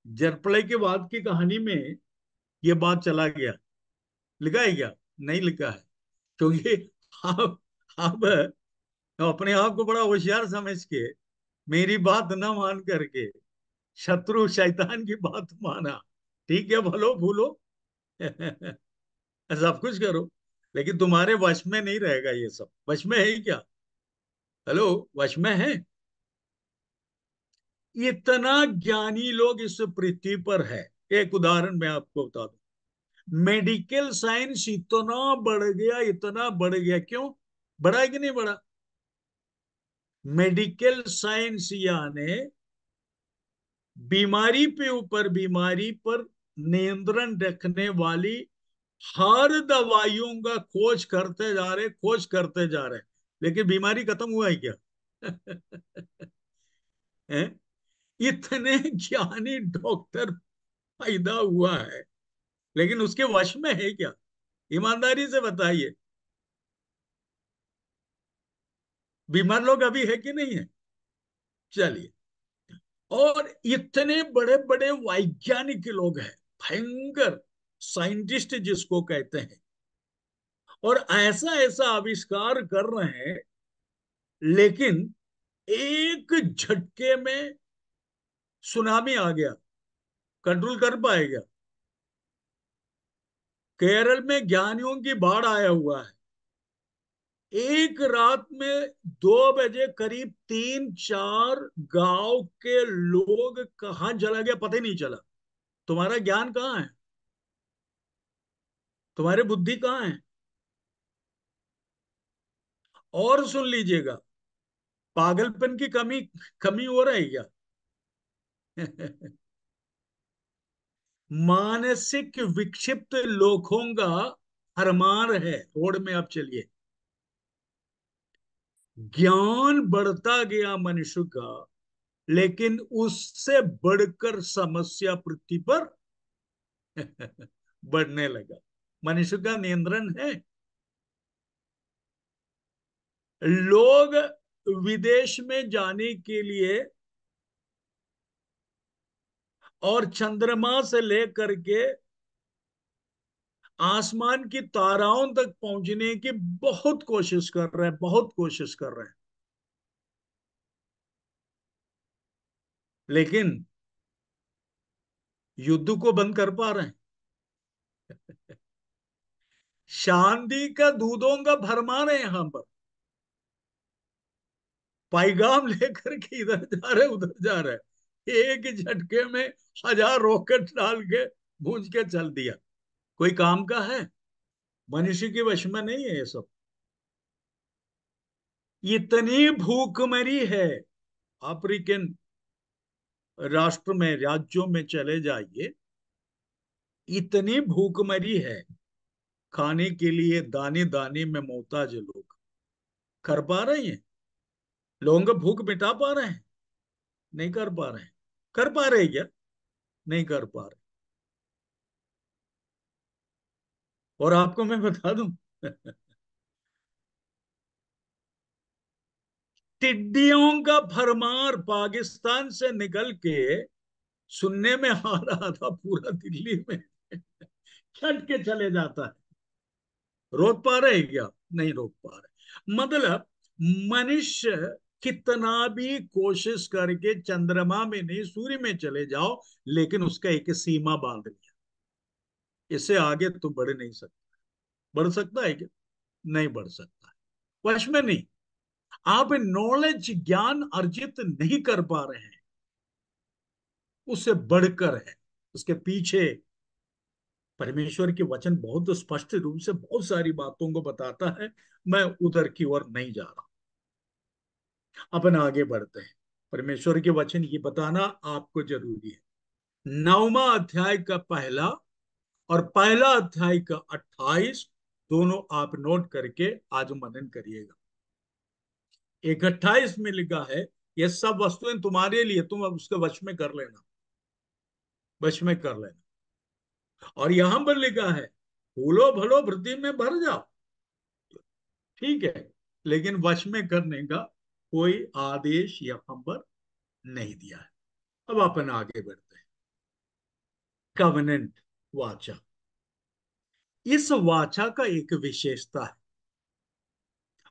जलप्रलय के बाद की कहानी में यह बात चला गया। लिखा है क्या? नहीं लिखा है। क्योंकि आप अपने आप को बड़ा होशियार समझ के मेरी बात न मान करके शत्रु शैतान की बात माना। ठीक है, भलो भूलो सब कुछ करो, लेकिन तुम्हारे वश में नहीं रहेगा। ये सब वश में है क्या? हेलो, वश में है? इतना ज्ञानी लोग इस पृथ्वी पर है। एक उदाहरण मैं आपको बता दूं। मेडिकल साइंस इतना बढ़ गया, इतना बढ़ गया। क्यों बढ़ा है कि नहीं बढ़ा? मेडिकल साइंस यानी बीमारी पर नियंत्रण रखने वाली हर दवाइयों का खोज करते जा रहे, खोज करते जा रहे। लेकिन बीमारी खत्म हुआ है क्या? है? इतने ज्ञानी डॉक्टर पैदा हुआ है, लेकिन उसके वश में है क्या? ईमानदारी से बताइए। बीमार लोग अभी है कि नहीं है? चलिए। और इतने बड़े बड़े वैज्ञानिक लोग हैं, भयंकर साइंटिस्ट जिसको कहते हैं, और ऐसा ऐसा आविष्कार कर रहे हैं, लेकिन एक झटके में सुनामी आ गया। कंट्रोल कर पाएगा? केरल में ज्ञानियों की बाढ़ आया हुआ है। एक रात में 2 बजे करीब 3-4 गांव के लोग कहां चला गया पता ही नहीं चला। तुम्हारा ज्ञान कहाँ है? तुम्हारी बुद्धि कहाँ है? और सुन लीजिएगा, पागलपन की कमी कमी हो रही है क्या? मानसिक विक्षिप्त लोगों का अरमान है। रोड में आप चलिए, ज्ञान बढ़ता गया मनुष्य का, लेकिन उससे बढ़कर समस्या पृथ्वी पर बढ़ने लगा। मनुष्य का नियंत्रण है। लोग विदेश में जाने के लिए और चंद्रमा से लेकर के आसमान की ताराओं तक पहुंचने की बहुत कोशिश कर रहे हैं, बहुत कोशिश कर रहे हैं। लेकिन युद्ध को बंद कर पा रहे हैं? शांति का दूधों का भरमार है यहां पर। पैगाम लेकर के इधर जा रहे उधर जा रहे, एक झटके में 1000 रॉकेट डाल के भूंज के चल दिया। कोई काम का है? मनुष्य के वश में नहीं है ये सब। इतनी भूखमरी है। अफ्रीकन राष्ट्र में, राज्यों में चले जाइए, इतनी भूखमरी है। खाने के लिए दाने दाने में मोहताज लोग। कर पा रहे हैं? लोगों का भूख मिटा पा रहे हैं? नहीं कर पा रहे हैं। कर पा रहे हैं क्या? नहीं कर पा रहे। और आपको मैं बता दूं टिड्डियों का भरमार पाकिस्तान से निकल के सुनने में आ रहा था, पूरा दिल्ली में छट के चले जाता है। रोक पा रहे हैं क्या? नहीं रोक पा रहे। मतलब मनुष्य कितना भी कोशिश करके चंद्रमा में नहीं, सूर्य में चले जाओ, लेकिन उसका एक सीमा बांध लिया। इससे आगे तो बढ़ नहीं सकता। बढ़ सकता है क्या? नहीं बढ़ सकता है। वश में नहीं। आप नॉलेज, ज्ञान अर्जित नहीं कर पा रहे हैं, उससे बढ़कर है। उसके पीछे परमेश्वर के वचन बहुत स्पष्ट रूप से बहुत सारी बातों को बताता है। मैं उधर की ओर नहीं जा रहा। अपन आगे बढ़ते हैं। परमेश्वर के वचन ये बताना आपको जरूरी है। 9वां अध्याय का पहला और पहला अध्याय का 28, दोनों आप नोट करके आज मनन करिएगा। 1:28 में लिखा है, ये सब वस्तुएं तुम्हारे लिए, तुम अब उसके वश में कर लेना, वश में कर लेना। और यहां पर लिखा है फूलो फलो वृद्धि में भर जाओ, ठीक है, लेकिन वश में करने का कोई आदेश यहाँ पर नहीं दिया है। अब अपन आगे बढ़ते हैं। कवनेंट, वाचा। इस वाचा का एक विशेषता है।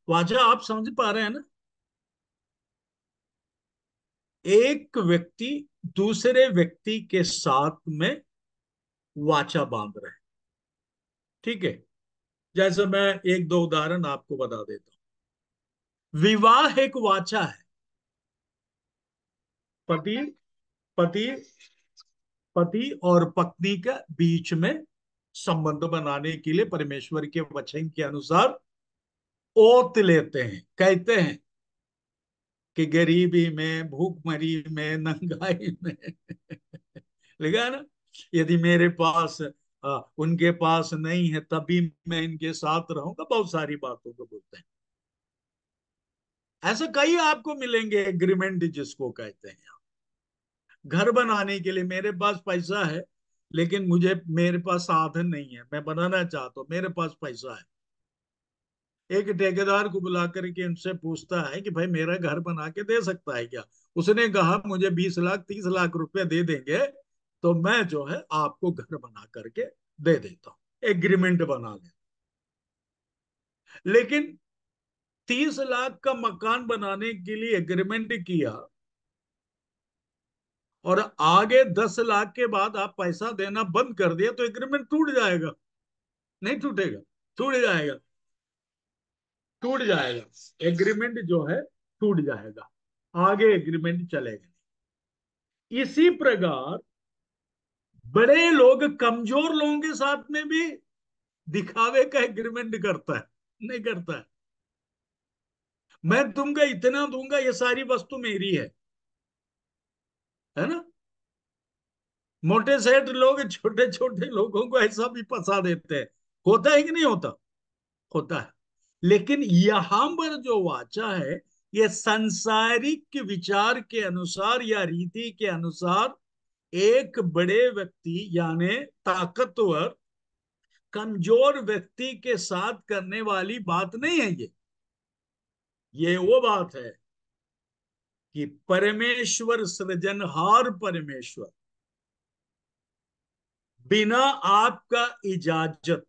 वाचा आप समझ पा रहे हैं ना? एक व्यक्ति दूसरे व्यक्ति के साथ में वाचा बांध रहे हैं, ठीक है। जैसे मैं एक दो उदाहरण आपको बता देता हूं। विवाह एक वाचा है। पति पति पति और पत्नी के बीच में संबंध बनाने के लिए परमेश्वर के वचन के अनुसार ओत लेते हैं, कहते हैं कि गरीबी में, भूखमरी में, नंगाई में लिखा है ना, यदि मेरे पास उनके पास नहीं है तभी मैं इनके साथ रहूंगा, बहुत सारी बातों को बोलते हैं। ऐसा कई आपको मिलेंगे एग्रीमेंट जिसको कहते हैं। घर बनाने के लिए मेरे पास पैसा है, लेकिन मेरे पास साधन नहीं है, मैं बनाना चाहता हूं, मेरे पास पैसा है। एक ठेकेदार को बुला करके उनसे पूछता है कि भाई मेरा घर बना के दे सकता है क्या? उसने कहा मुझे 20 लाख 30 लाख रुपए दे देंगे तो मैं जो है आपको घर बना करके दे देता हूं। एग्रीमेंट बना ले। लेकिन 30 लाख का मकान बनाने के लिए एग्रीमेंट किया और आगे 10 लाख के बाद आप पैसा देना बंद कर दिया, तो एग्रीमेंट टूट जाएगा? नहीं टूटेगा? टूट जाएगा, टूट जाएगा। एग्रीमेंट जो है टूट जाएगा, आगे एग्रीमेंट चलेगा। इसी प्रकार बड़े लोग कमजोर लोगों के साथ में भी दिखावे का एग्रीमेंट करता है, नहीं करता है? मैं तुमको इतना दूंगा, ये सारी वस्तु मेरी है ना? मोटे सेठ लोग छोटे छोटे लोगों को ऐसा भी फंसा देते हैं। होता है कि नहीं होता? होता है। लेकिन यहां पर जो वाचा है, ये सांसारिक विचार के अनुसार या रीति के अनुसार एक बड़े व्यक्ति यानी ताकतवर कमजोर व्यक्ति के साथ करने वाली बात नहीं है। ये वो बात है कि परमेश्वर, सृजनहार परमेश्वर, बिना आपका इजाजत,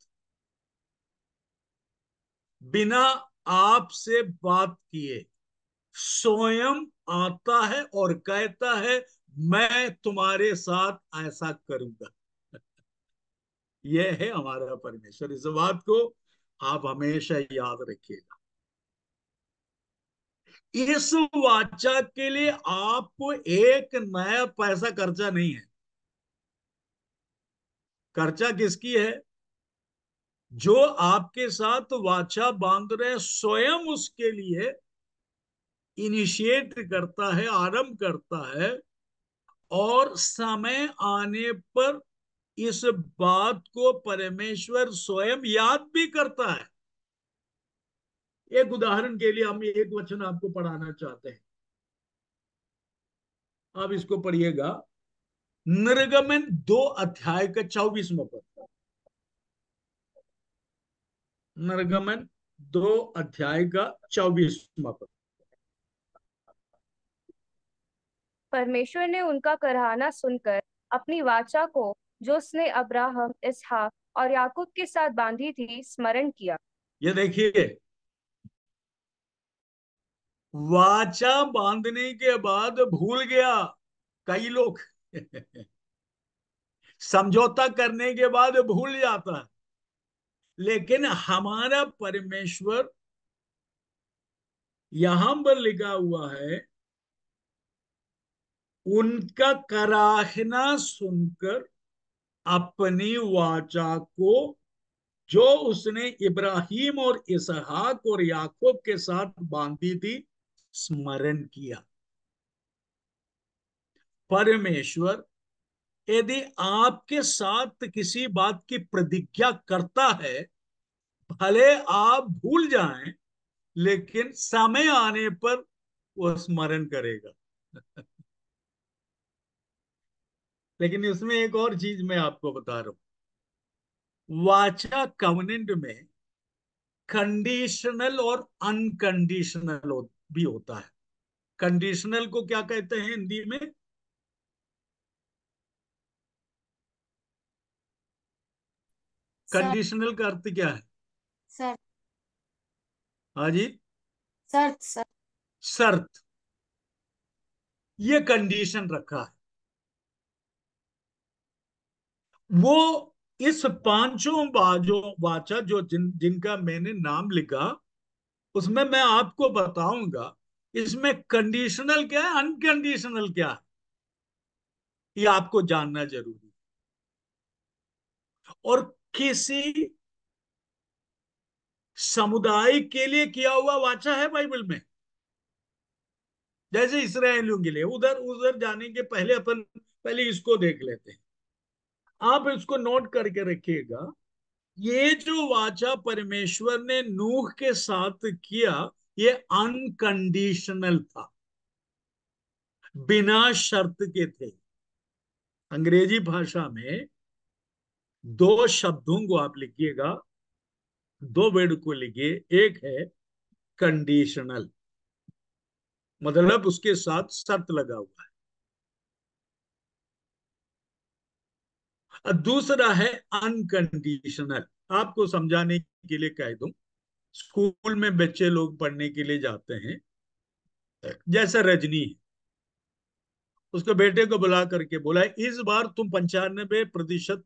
बिना आपसे बात किए स्वयं आता है और कहता है मैं तुम्हारे साथ ऐसा करूंगा। यह है हमारा परमेश्वर। इस बात को आप हमेशा याद रखिएगा। इस वाचा के लिए आपको एक नया पैसा खर्चा नहीं है। खर्चा किसकी है? जो आपके साथ वाचा बांध रहे स्वयं उसके लिए इनिशिएट करता है, आरंभ करता है, और समय आने पर इस बात को परमेश्वर स्वयं याद भी करता है। एक उदाहरण के लिए हम एक वचन आपको पढ़ाना चाहते हैं, आप इसको पढ़िएगा। निर्गमन 2 अध्याय का 24वां पद। निर्गमन 2 अध्याय का 24वां पद। परमेश्वर ने उनका कराहना सुनकर अपनी वाचा को जो उसने अब्राहम, इसहाक और याकूब के साथ बांधी थी स्मरण किया। ये देखिए, वाचा बांधने के बाद भूल गया कई लोग समझौता करने के बाद भूल जाता है। लेकिन हमारा परमेश्वर, यहां पर लिखा हुआ है, उनका कराहना सुनकर अपनी वाचा को जो उसने इब्राहिम और इसहाक और याकूब के साथ बांधी थी स्मरण किया। परमेश्वर यदि आपके साथ किसी बात की प्रतिज्ञा करता है, भले आप भूल जाएं, लेकिन समय आने पर वो स्मरण करेगा लेकिन इसमें एक और चीज मैं आपको बता रहा हूं। वाचा कवनेंट में कंडीशनल और अनकंडीशनल भी होता है। कंडीशनल को क्या कहते हैं हिंदी में? सर कंडीशनल का अर्थ क्या है? सर हाँ जी, शर्त सर। शर्त। ये कंडीशन रखा है। वो इस पांचों बाजों वाचा जो जिनका मैंने नाम लिखा, उसमें मैं आपको बताऊंगा इसमें कंडीशनल क्या है, अनकंडीशनल क्या है, ये आपको जानना जरूरी है। और किसी समुदाय के लिए किया हुआ वाचा है बाइबल में। जैसे इसराइलियों के लिए, उधर उधर जाने के पहले अपन पहले इसको देख लेते हैं। आप इसको नोट करके रखिएगा। ये जो वाचा परमेश्वर ने नूह के साथ किया, ये अनकंडीशनल था, बिना शर्त के थे। अंग्रेजी भाषा में दो शब्दों को आप लिखिएगा, दो वर्ड को लिखिए। एक है कंडीशनल, मतलब उसके साथ शर्त लगा हुआ है। और दूसरा है अनकंडीशनल। आपको समझाने के लिए कह दूं, स्कूल में बच्चे लोग पढ़ने के लिए जाते हैं, जैसा रजनी है, उसके बेटे को बुला करके बोला इस बार तुम 95%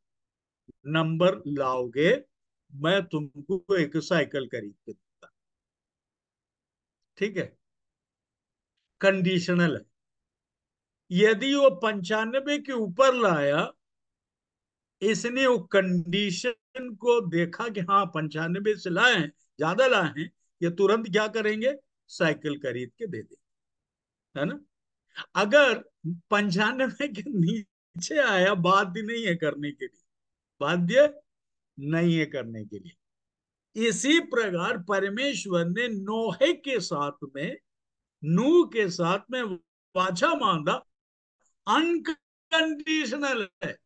नंबर लाओगे, मैं तुमको एक साइकिल खरीद के दूंगा। ठीक है, कंडीशनल है। यदि वो 95 के ऊपर लाया, इसने वो कंडीशन को देखा कि हाँ 95 से लाए हैं, ज्यादा लाए हैं, ये तुरंत क्या करेंगे, साइकिल खरीद के दे देंगे, है ना। अगर 95 के नीचे आया, बाध्य नहीं है करने के लिए, बाध्य नहीं है करने के लिए। इसी प्रकार परमेश्वर ने नोहे के साथ में, नूह के साथ में वाचा मांगा, अनकंडीशनल है।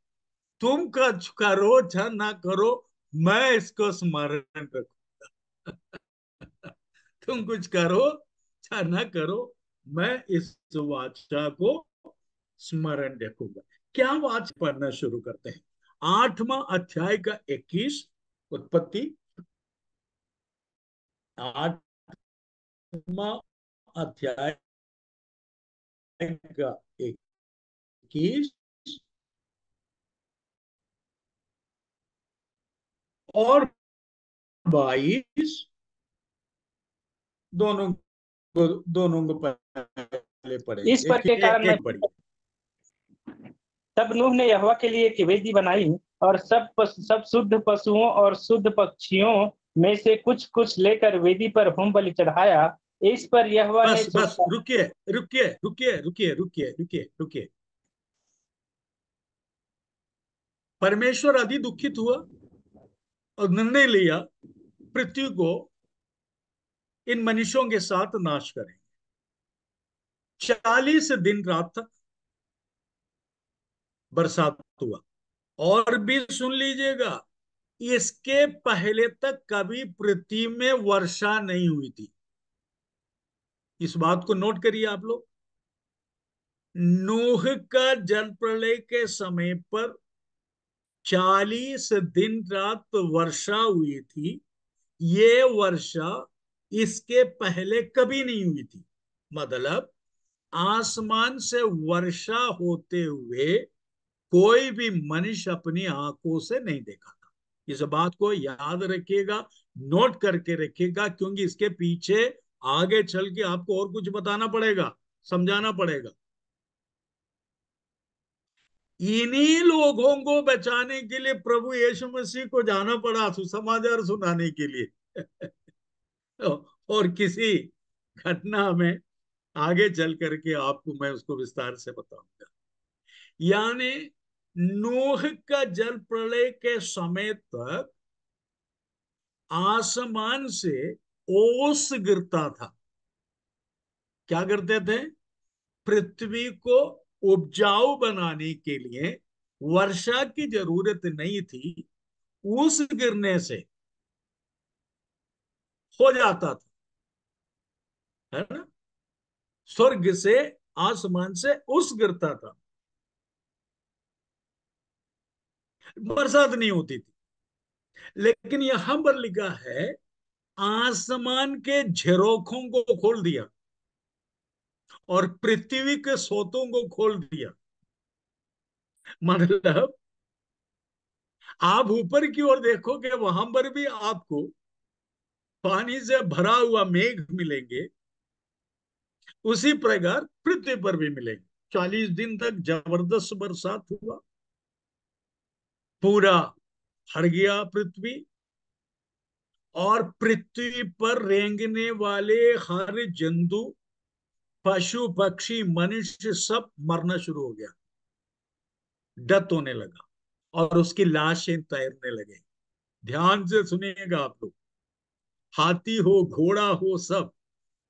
तुम करो चाहे ना करो, मैं इसको स्मरण रखूंगा। तुम कुछ करो चाहे ना करो, मैं इस वाचा को स्मरण रखूंगा। क्या वाचा पढ़ना शुरू करते हैं। 8वां अध्याय का 21, उत्पत्ति 8वां अध्याय का 21 और 22, दोनों को पहले पढ़ेंगे। इस पर के कारण मैं, एक पढ़िए। तब नूह ने यहोवा के लिए एक वेदी बनाई और सब शुद्ध पशुओं और शुद्ध पक्षियों में से कुछ कुछ लेकर वेदी पर होम बलि चढ़ाया। इस पर यहोवा ने बस बस, रुकिए रुकिए रुकिए रुकिए रुकिए रुकिए रुकिए। परमेश्वर अति दुखित हुआ और निर्णय लिया, पृथ्वी को इन मनुष्यों के साथ नाश करें। 40 दिन रात तक बरसात हुआ। और भी सुन लीजिएगा, इसके पहले तक कभी पृथ्वी में वर्षा नहीं हुई थी। इस बात को नोट करिए आप लोग। नूह का जल प्रलय के समय पर 40 दिन रात वर्षा हुई थी। ये वर्षा इसके पहले कभी नहीं हुई थी। मतलब आसमान से वर्षा होते हुए कोई भी मनुष्य अपनी आंखों से नहीं देखा था। इस बात को याद रखिएगा, नोट करके रखिएगा, क्योंकि इसके पीछे आगे चल के आपको और कुछ बताना पड़ेगा, समझाना पड़ेगा। इन्हीं लोगों को बचाने के लिए प्रभु यीशु मसीह को जाना पड़ा सुसमाचार सुनाने के लिए। और किसी घटना में आगे चल करके आपको मैं उसको विस्तार से बताऊंगा। यानी नूह का जल प्रलय के समय तक आसमान से ओस गिरता था। क्या करते थे? पृथ्वी को उपजाऊ बनाने के लिए वर्षा की जरूरत नहीं थी, उस गिरने से हो जाता था, है ना। स्वर्ग से, आसमान से उस गिरता था, बरसात नहीं होती थी। लेकिन यहां पर लिखा है आसमान के झरोखों को खोल दिया और पृथ्वी के सोतों को खोल दिया। मतलब आप ऊपर की ओर देखोगे, वहां पर भी आपको पानी से भरा हुआ मेघ मिलेंगे, उसी प्रकार पृथ्वी पर भी मिलेंगे। 40 दिन तक जबरदस्त बरसात हुआ, पूरा भर गया पृथ्वी, और पृथ्वी पर रेंगने वाले हर जंतु, पशु पक्षी मनुष्य सब मरना शुरू हो गया, डेथ होने लगा, और उसकी लाशें तैरने लगे। ध्यान से सुनिएगा आप लोग, हाथी हो घोड़ा हो सब,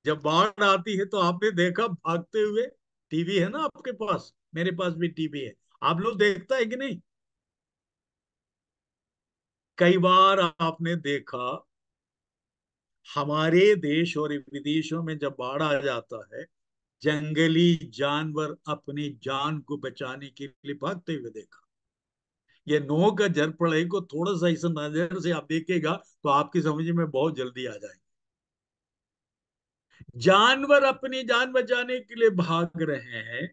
जब बाढ़ आती है तो आपने देखा भागते हुए। टीवी है ना आपके पास, मेरे पास भी टीवी है, आप लोग देखता है कि नहीं? कई बार आपने देखा हमारे देश और विदेशों में जब बाढ़ आ जाता है, जंगली जानवर अपनी जान को बचाने के लिए भागते हुए देखा। ये नोह का जल प्रलय को थोड़ा सा इस नजर से आप देखेगा तो आपकी समझ में बहुत जल्दी आ जाएगा। जानवर अपनी जान बचाने के लिए भाग रहे हैं,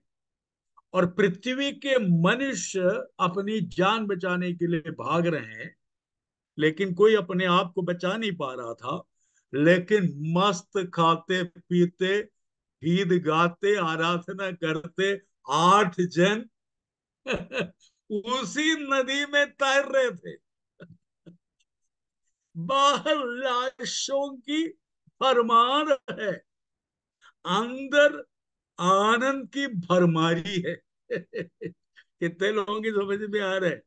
और पृथ्वी के मनुष्य अपनी जान बचाने के लिए भाग रहे हैं, लेकिन कोई अपने आप को बचा नहीं पा रहा था। लेकिन मस्त खाते पीते, गीत गाते, आराधना करते 8 जन उसी नदी में तैर रहे थे। बाहर लाशों की भरमार है, अंदर आनंद की भरमारी है। कितने लोगों की समझ में आ रहा है?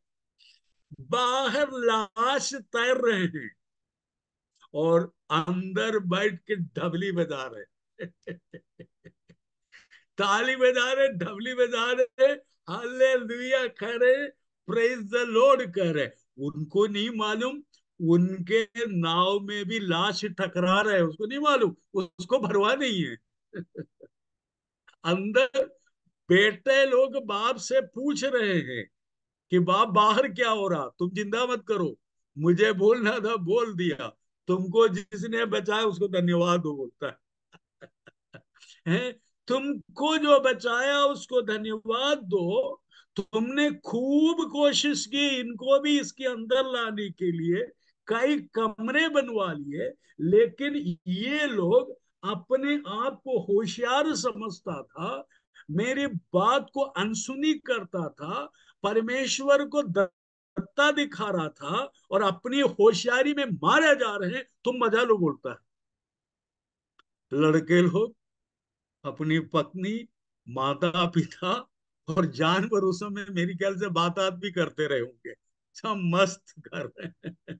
बाहर लाश तैर रहे हैं और अंदर बैठ के ढबली बजा रहे, ताली बजा रहे, ढबली बजा रहे, हालेलुया कह रहे, प्रेज द लॉर्ड कह रहे। उनको नहीं मालूम उनके नाव में भी लाश टकरा रहा है, उसको नहीं मालूम, उसको परवाह नहीं है। अंदर बेटे लोग बाप से पूछ रहे हैं कि बाप बाहर क्या हो रहा, तुम चिंता मत करो, मुझे बोलना था बोल दिया, तुमको जिसने बचाया उसको धन्यवाद हो, बोलता है। तुमको जो बचाया उसको धन्यवाद दो। तुमने खूब कोशिश की इनको भी इसके अंदर लाने के लिए, कई कमरे बनवा लिए, लेकिन ये लोग अपने आप को होशियार समझता था, मेरी बात को अनसुनी करता था, परमेश्वर को दत्ता दिखा रहा था, और अपनी होशियारी में मारे जा रहे हैं, तुम मजा लो, बोलता है। लड़के लोग अपनी पत्नी, माता पिता और जानवर उस समय मेरी ख्याल से बात भी करते रहे होंगे, सब मस्त कर रहे हैं।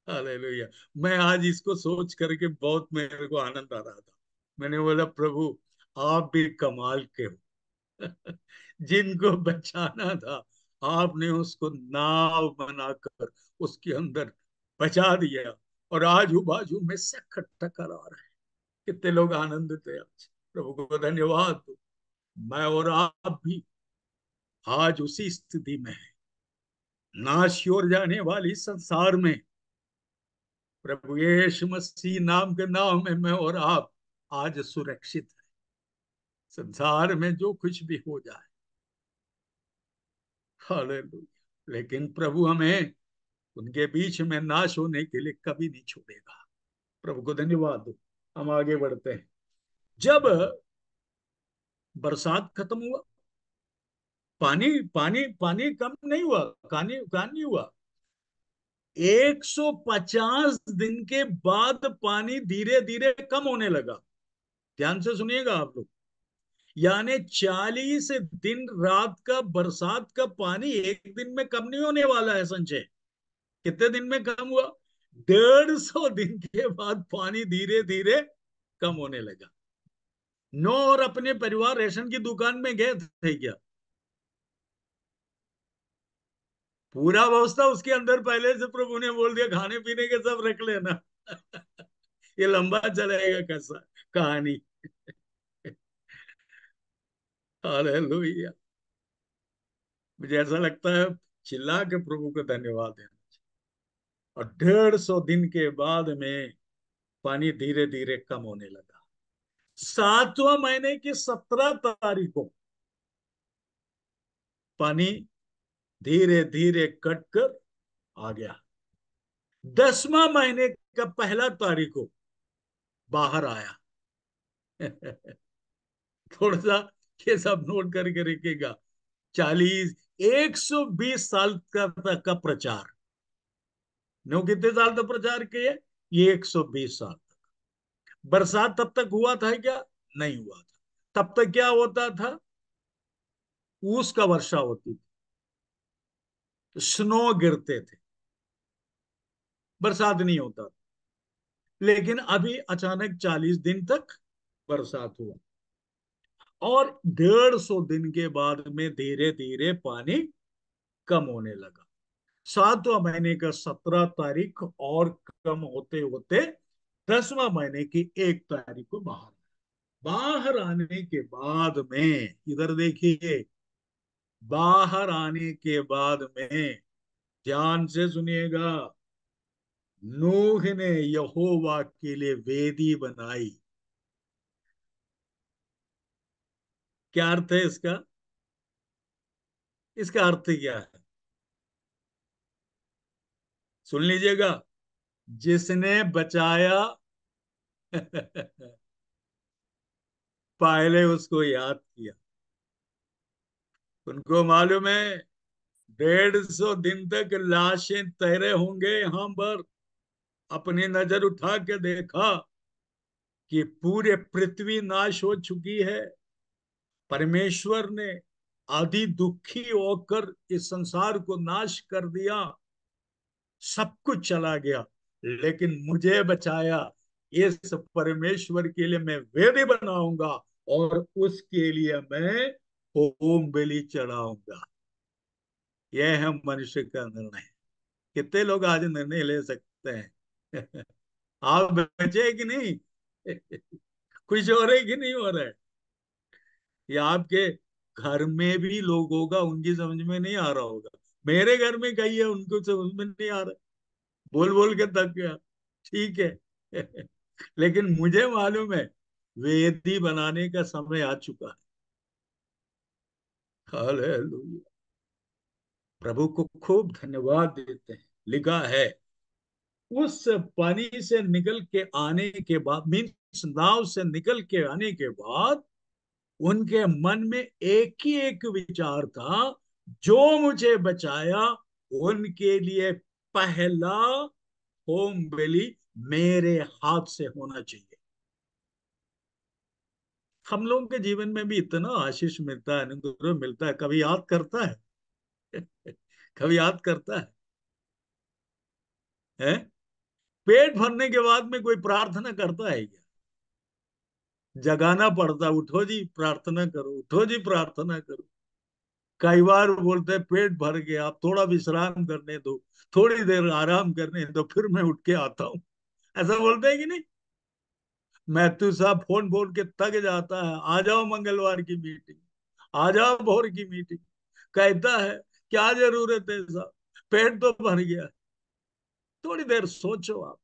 हालेलुया। मैं आज इसको सोच करके बहुत मेरे को आनंद आ रहा था। मैंने बोला प्रभु आप भी कमाल के हो। जिनको बचाना था आपने उसको नाव बनाकर उसके अंदर बचा दिया, और आजू बाजू में से इकट्ठा करा रहे हैं। कितने लोग आनंदित है आज, प्रभु को धन्यवाद दो। मैं और आप भी आज उसी स्थिति में है, नाश की ओर जाने वाली संसार में प्रभु यीशु मसीह नाम के नाम में मैं और आप आज सुरक्षित है। संसार में जो कुछ भी हो जाए, हालेलुया, लेकिन प्रभु हमें उनके बीच में नाश होने के लिए कभी नहीं छोड़ेगा। प्रभु को धन्यवाद दो। हम आगे बढ़ते हैं। जब बरसात खत्म हुआ, पानी पानी पानी कम नहीं हुआ, पानी कम नहीं हुआ, 150 दिन के बाद पानी धीरे धीरे कम होने लगा। ध्यान से सुनिएगा आप लोग, यानी 40 दिन रात का बरसात का पानी एक दिन में कम नहीं होने वाला है। संजय, कितने दिन में कम हुआ? 150 दिन के बाद पानी धीरे धीरे कम होने लगा। नो और अपने परिवार रेशन की दुकान में गए थे क्या? पूरा व्यवस्था उसके अंदर पहले से प्रभु ने बोल दिया, खाने पीने के सब रख लेना। ये लंबा चलेगा कैसा कहानी। हालेलुया। मुझे ऐसा लगता है चिल्ला के प्रभु को धन्यवाद देना। और 150 दिन के बाद में पानी धीरे धीरे कम होने लगा। 7वां महीने की 17 तारीख को पानी धीरे धीरे कट कर आ गया। 10वां महीने का पहला तारीख को बाहर आया। थोड़ा सा ये सब नोट करके रखिएगा। 120 साल का प्रचार। नो कितने साल तक प्रचार किए? ये 120 साल तक। बरसात तब तक हुआ था क्या? नहीं हुआ था। तब तक क्या होता था? ऊस का वर्षा होती थी, स्नो गिरते थे, बरसात नहीं होता था। लेकिन अभी अचानक 40 दिन तक बरसात हुआ और 150 दिन के बाद में धीरे धीरे पानी कम होने लगा। 7वां महीने का 17 तारीख और कम होते होते 10वां महीने की 1 तारीख को बाहर आने के बाद में, इधर देखिए, बाहर आने के बाद में ध्यान से सुनिएगा, नूह ने यहोवा के लिए वेदी बनाई। क्या अर्थ है इसका? इसका अर्थ क्या है? सुन लीजिएगा। जिसने बचाया पहले उसको याद किया। उनको मालूम है 150 दिन तक लाशें तैरे होंगे यहां पर। अपनी नजर उठा के देखा कि पूरे पृथ्वी नाश हो चुकी है। परमेश्वर ने आदि दुखी होकर इस संसार को नाश कर दिया, सब कुछ चला गया, लेकिन मुझे बचाया। इस परमेश्वर के लिए मैं वेदी बनाऊंगा और उसके लिए मैं होम बलि चढ़ाऊंगा। यह है मनुष्य का निर्णय। कितने लोग आज निर्णय ले सकते हैं? आप बचे कि नहीं? कुछ हो रहे कि नहीं हो रहा है? या आपके घर में भी लोग होगा, उनकी समझ में नहीं आ रहा होगा। मेरे घर में कही है, उनको समझ में नहीं आ रहा, बोल बोल के थक गया। ठीक है। लेकिन मुझे मालूम है वेदी बनाने का समय आ चुका है। हालेलुया। प्रभु को खूब धन्यवाद देते हैं। लिखा है उस पानी से निकल के आने के बाद, मीन्स नाव से निकल के आने के बाद, उनके मन में एक ही एक विचार था, जो मुझे बचाया उनके लिए पहला होम बलि मेरे हाथ से होना चाहिए। हम लोगों के जीवन में भी इतना आशीष मिलता है, अनुग्रह मिलता है, कभी याद करता है? कभी याद करता है? पेट भरने के बाद में कोई प्रार्थना करता है क्या? जगाना पड़ता, उठो जी प्रार्थना करो, उठो जी प्रार्थना करो। कई बार बोलते हैं पेट भर गया, आप थोड़ा विश्राम करने दो, थोड़ी देर आराम करने दो, फिर मैं उठ के आता हूँ। ऐसा बोलते हैं कि नहीं? मैथ्यू साहब फोन बोल के थक जाता है, आ जाओ मंगलवार की मीटिंग, आ जाओ भोर की मीटिंग। कहता है क्या जरूरत है साहब, पेट तो भर गया, थोड़ी देर सोचो आप।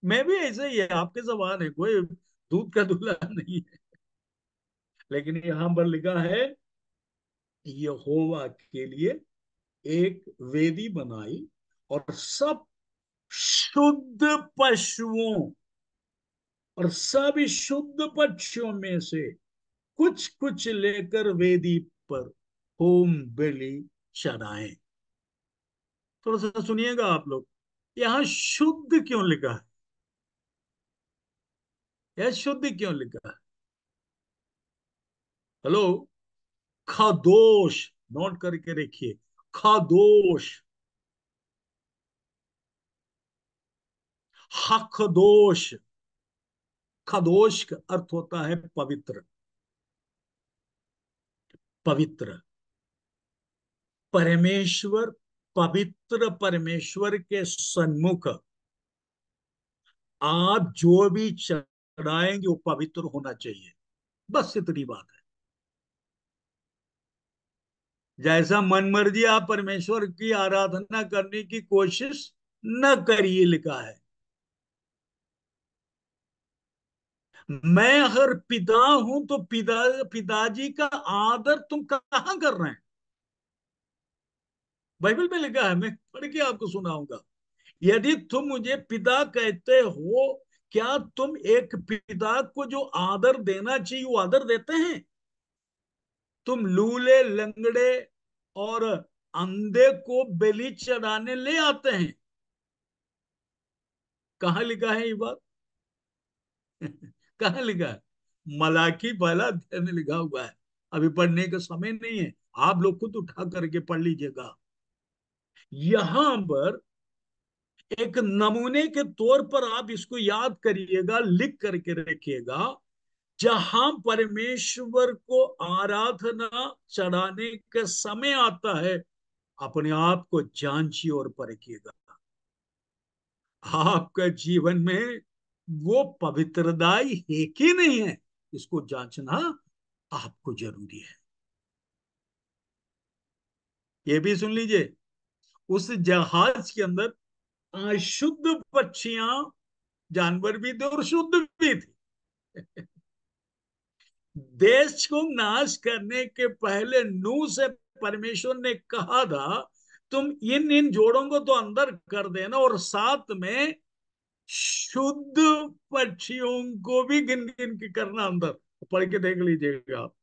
मैं भी ऐसे ही है, आपके समान है, कोई दूध का दूल्हा नहीं है। लेकिन यहां पर लिखा है यहोवा के लिए एक वेदी बनाई और सब शुद्ध पशुओं और सभी शुद्ध पक्षियों में से कुछ कुछ लेकर वेदी पर होम बलि चढ़ाएं। थोड़ा सा सुनिएगा आप लोग, यहां शुद्ध क्यों लिखा है? यह शुद्ध क्यों लिखा है? हेलो। खादोश, नोट करके रखिए, खादोश। हकदोश, खदोश का अर्थ होता है पवित्र। पवित्र। परमेश्वर पवित्र परमेश्वर के सन्मुख आप जो भी चढ़ाएंगे वो पवित्र होना चाहिए, बस इतनी बात है। जैसा मन मर्जी आप परमेश्वर की आराधना करने की कोशिश न करिए, लिखा है। मैं अगर पिता हूं तो पिताजी का आदर तुम कहां कर रहे हैं? बाइबल में लिखा है, मैं पढ़ के आपको सुनाऊंगा। यदि तुम मुझे पिता कहते हो, क्या तुम एक पिता को जो आदर देना चाहिए वो आदर देते हैं? तुम लूले लंगड़े और अंधे को बलि चढ़ाने ले आते हैं। कहां लिखा है ये बात? कहां लिखा है? मलाकी पहला अध्याय में लिखा हुआ है। अभी पढ़ने का समय नहीं है, आप लोग खुद उठा करके पढ़ लीजिएगा। यहां पर एक नमूने के तौर पर आप इसको याद करिएगा, लिख करके रखिएगा। जहां परमेश्वर को आराधना चढ़ाने का समय आता है, अपने आप को जांचिए और परखिएगा। आपका जीवन में वो पवित्रताई है कि नहीं है, इसको जांचना आपको जरूरी है। ये भी सुन लीजिए, उस जहाज के अंदर अशुद्ध पक्षियां, जानवर भी थे और शुद्ध भी थे। देश को नाश करने के पहले नूह से परमेश्वर ने कहा था, तुम इन इन जोड़ों को तो अंदर कर देना और साथ में शुद्ध पक्षियों को भी गिन गिन के करना अंदर। पढ़ के देख लीजिएगा आप।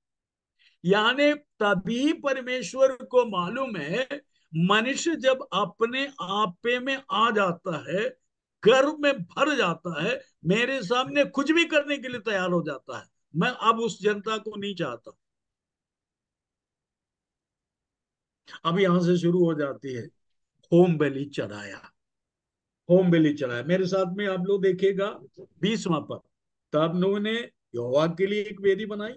यानी तभी परमेश्वर को मालूम है, मनुष्य जब अपने आपे में आ जाता है, गर्व में भर जाता है, मेरे सामने कुछ भी करने के लिए तैयार हो जाता है, मैं अब उस जनता को नहीं चाहता। अब यहां से शुरू हो जाती है, होम बलि चढ़ाया। होम बलि चढ़ाया, मेरे साथ में आप लोग देखिएगा 20वां पद। तब नूह ने यहोवा के लिए एक वेदी बनाई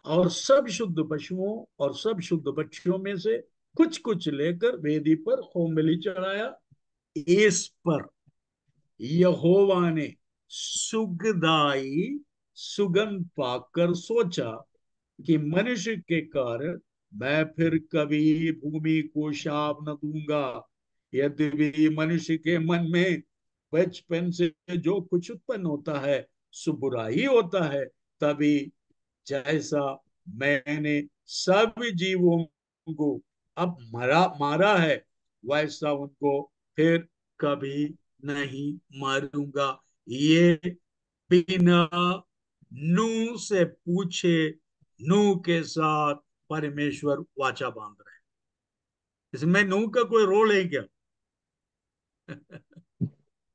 और सब शुद्ध पशुओं और सब शुद्ध पक्षियों में से कुछ कुछ लेकर वेदी पर होम बलि चढ़ाया। इस पर यहोवा ने सुखदाई सुगंध पाकर सोचा कि मनुष्य के कारण मैं फिर कभी भूमि को शाप न दूंगा। यद्यपि मनुष्य के मन में बचपन से जो कुछ उत्पन्न होता है सो बुराई होता है, तभी जैसा मैंने सब जीवों को अब मारा है, वैसा उनको फिर कभी नहीं मारूंगा। ये बिना नूह से पूछे नूह के साथ परमेश्वर वाचा बांध रहे हैं। इसमें नूह का कोई रोल है क्या?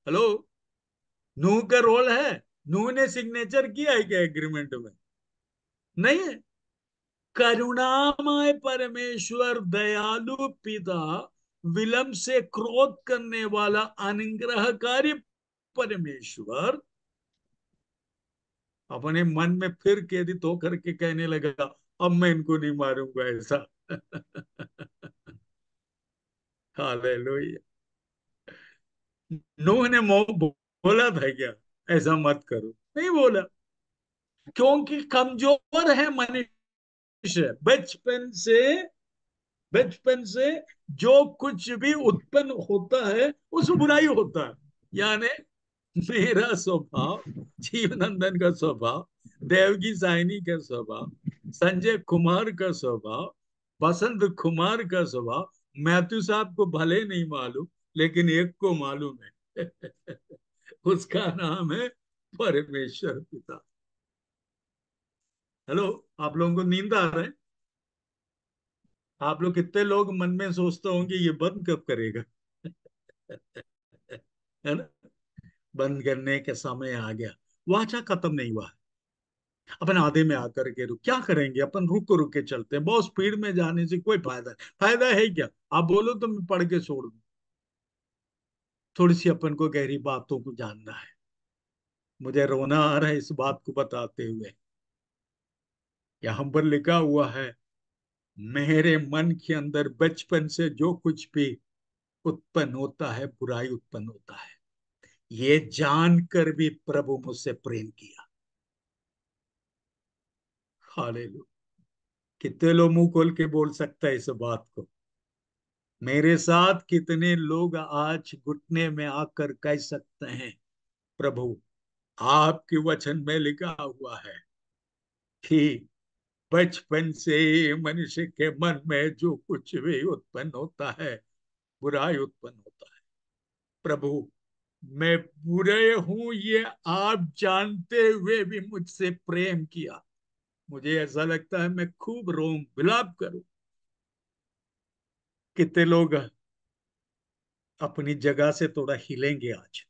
हेलो, नूह का रोल है? नूह ने सिग्नेचर किया है क्या एग्रीमेंट में? नहीं है। करुणामय परमेश्वर, दयालु पिता, विलंब से क्रोध करने वाला अनुग्रहकारी परमेश्वर अपने मन में फिर खेदित होकर के कहने लगा, अब मैं इनको नहीं मारूंगा ऐसा। हालेलुया। नूह ने बोला था क्या ऐसा मत करो? नहीं बोला, क्योंकि कमजोर है मनुष्य। बचपन से जो कुछ भी उत्पन्न होता है उसमें बुराई होता है। यानी मेरा स्वभाव, जीवनंदन का स्वभाव, देवगी साइनी का स्वभाव, संजय कुमार का स्वभाव, बसंत कुमार का स्वभाव, मैथ्यू साहब को भले नहीं मालूम, लेकिन एक को मालूम है। उसका नाम है परमेश्वर पिता। हेलो, आप लोगों को नींद आ रहा है? आप लोग कितने लोग मन में सोचते होंगे ये बंद कब करेगा? है ना? बंद करने का समय आ गया, वाचा खत्म नहीं हुआ। अपन आधे में आकर के रुक क्या करेंगे? अपन रुक रुक के चलते हैं, बहुत स्पीड में जाने से कोई फायदा नहीं। फायदा है क्या? आप बोलो तो मैं पढ़ के छोड़ दूं। थोड़ी सी अपन को गहरी बातों को जानना है। मुझे रोना आ रहा है इस बात को बताते हुए। यहाँ पर लिखा हुआ है, मेरे मन के अंदर बचपन से जो कुछ भी उत्पन्न होता है, बुराई उत्पन्न होता है, ये जानकर भी प्रभु मुझसे प्रेम किया। हालेलुया। कितने लोग मुंह खोल के बोल सकता है इस बात को? मेरे साथ कितने लोग आज घुटने में आकर कह सकते हैं, प्रभु आपके वचन में लिखा हुआ है कि बचपन से मनुष्य के मन में जो कुछ भी उत्पन्न होता है, बुराई उत्पन्न होता है। प्रभु मैं बुरे हूं ये आप जानते हुए भी मुझसे प्रेम किया। मुझे ऐसा लगता है मैं खूब रोऊं, विलाप करूं। कितने लोग अपनी जगह से थोड़ा हिलेंगे आज?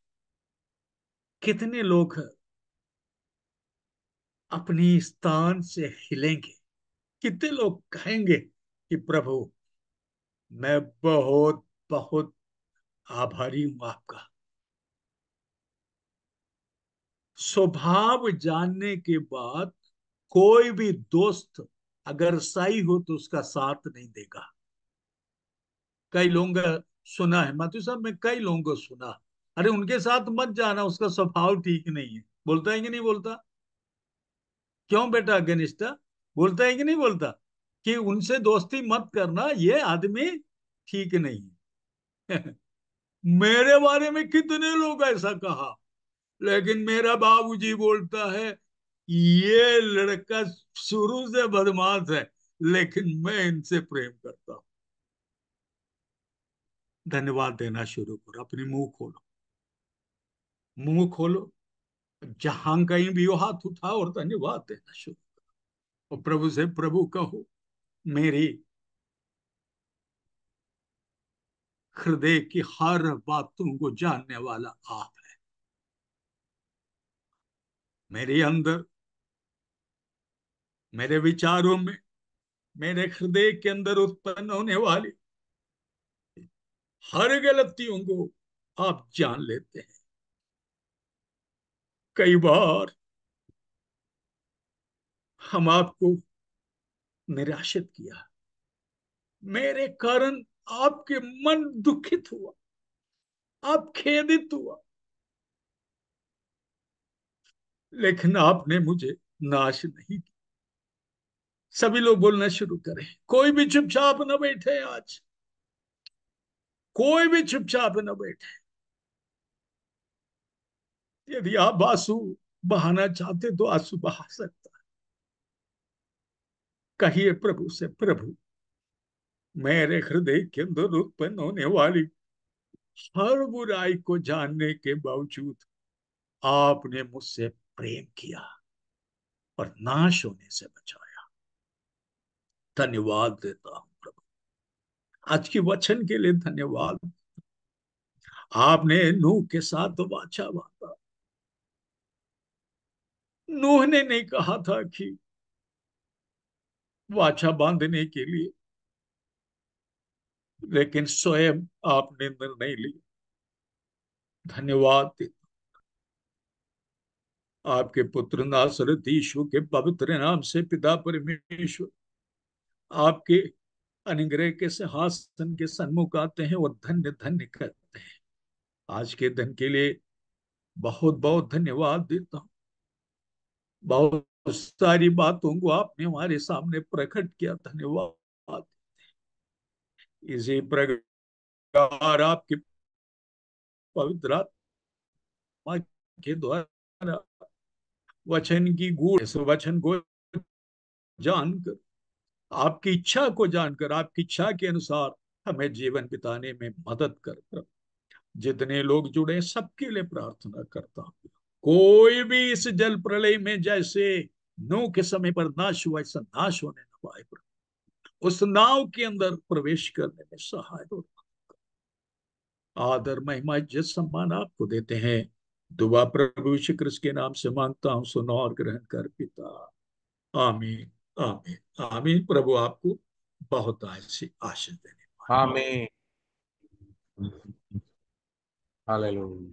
कितने लोग अपनी स्थान से हिलेंगे? कितने लोग कहेंगे कि प्रभु मैं बहुत बहुत आभारी हूं आपका। स्वभाव जानने के बाद कोई भी दोस्त अगर सही हो तो उसका साथ नहीं देगा। कई लोगों का सुना है, माथुर साहब मैं कई लोगों को सुना, अरे उनके साथ मत जाना, उसका स्वभाव ठीक नहीं है। बोलता है कि नहीं बोलता? क्यों बेटा घनिष्ठा, बोलता है कि नहीं बोलता कि उनसे दोस्ती मत करना, ये आदमी ठीक नहीं है। मेरे बारे में कितने लोग ऐसा कहा, लेकिन मेरा बाबूजी बोलता है ये लड़का शुरू से बदमाश है, लेकिन मैं इनसे प्रेम करता हूं। धन्यवाद देना शुरू करो, अपनी मुंह खोलो, मुंह खोलो, जहां कहीं भी हो हाथ उठाओ और धन्यवाद देना शुरू करो और प्रभु से प्रभु कहो, मेरी हृदय की हर बातों को जानने वाला आप है। मेरे अंदर, मेरे विचारों में, मेरे हृदय के अंदर उत्पन्न होने वाली हर गलतियों को आप जान लेते हैं। कई बार हम आपको निराशित किया, मेरे कारण आपके मन दुखित हुआ, आप खेदित हुआ, लेकिन आपने मुझे नाश नहीं किया। सभी लोग बोलना शुरू करें, कोई भी चुपचाप न बैठे आज, कोई भी चुपचाप न बैठे। यदि आप आंसू बहाना चाहते तो आंसू बहा सकता है। कहिए प्रभु से, प्रभु मेरे हृदय के अंदर उत्पन्न होने वाली हर बुराई को जानने के बावजूद आपने मुझसे प्रेम किया और नाश होने से बचाया। धन्यवाद देता हूं प्रभु, आज की वचन के लिए धन्यवाद। आपने नूह के साथ वाचा बांधा। नूह ने नहीं कहा था कि वाचा बांधने के लिए, लेकिन स्वयं आपने निर्णय लिया। धन्यवाद देता आपके पुत्र नासरत यीशु के पवित्र नाम से पिता परमेश्वर आपके अनुग्रह के सिंहासन के सन्मुख आते हैं और धन्य धन्य करते हैं। आज के दिन के लिए बहुत बहुत धन्यवाद देता हूँ। बहुत सारी बातों को आपने हमारे सामने प्रकट किया, धन्यवाद। इसी प्रकार आपके पवित्र आत्मा के द्वारा वचन की गूढ़, इस वचन को जानकर, आपकी इच्छा को जानकर, आपकी इच्छा के अनुसार हमें जीवन बिताने में मदद कर। जितने लोग जुड़े सबके लिए प्रार्थना करता हूं। कोई भी इस जल प्रलय में जैसे नूह के समय पर नाश हुआ, ऐसा नाश होने न पाए। उस नाव के अंदर प्रवेश करने में सहाय हो। आदर महिमा इज्जत सम्मान आपको देते हैं। दुआ प्रभु यीशु कृष्ण के नाम से मांगता हूं, सुनो और ग्रहण कर पिता। आमीन, आमीन, आमीन। प्रभु आपको बहुत ऐसी आशीष देने पाए। आमीन। हालेलुया।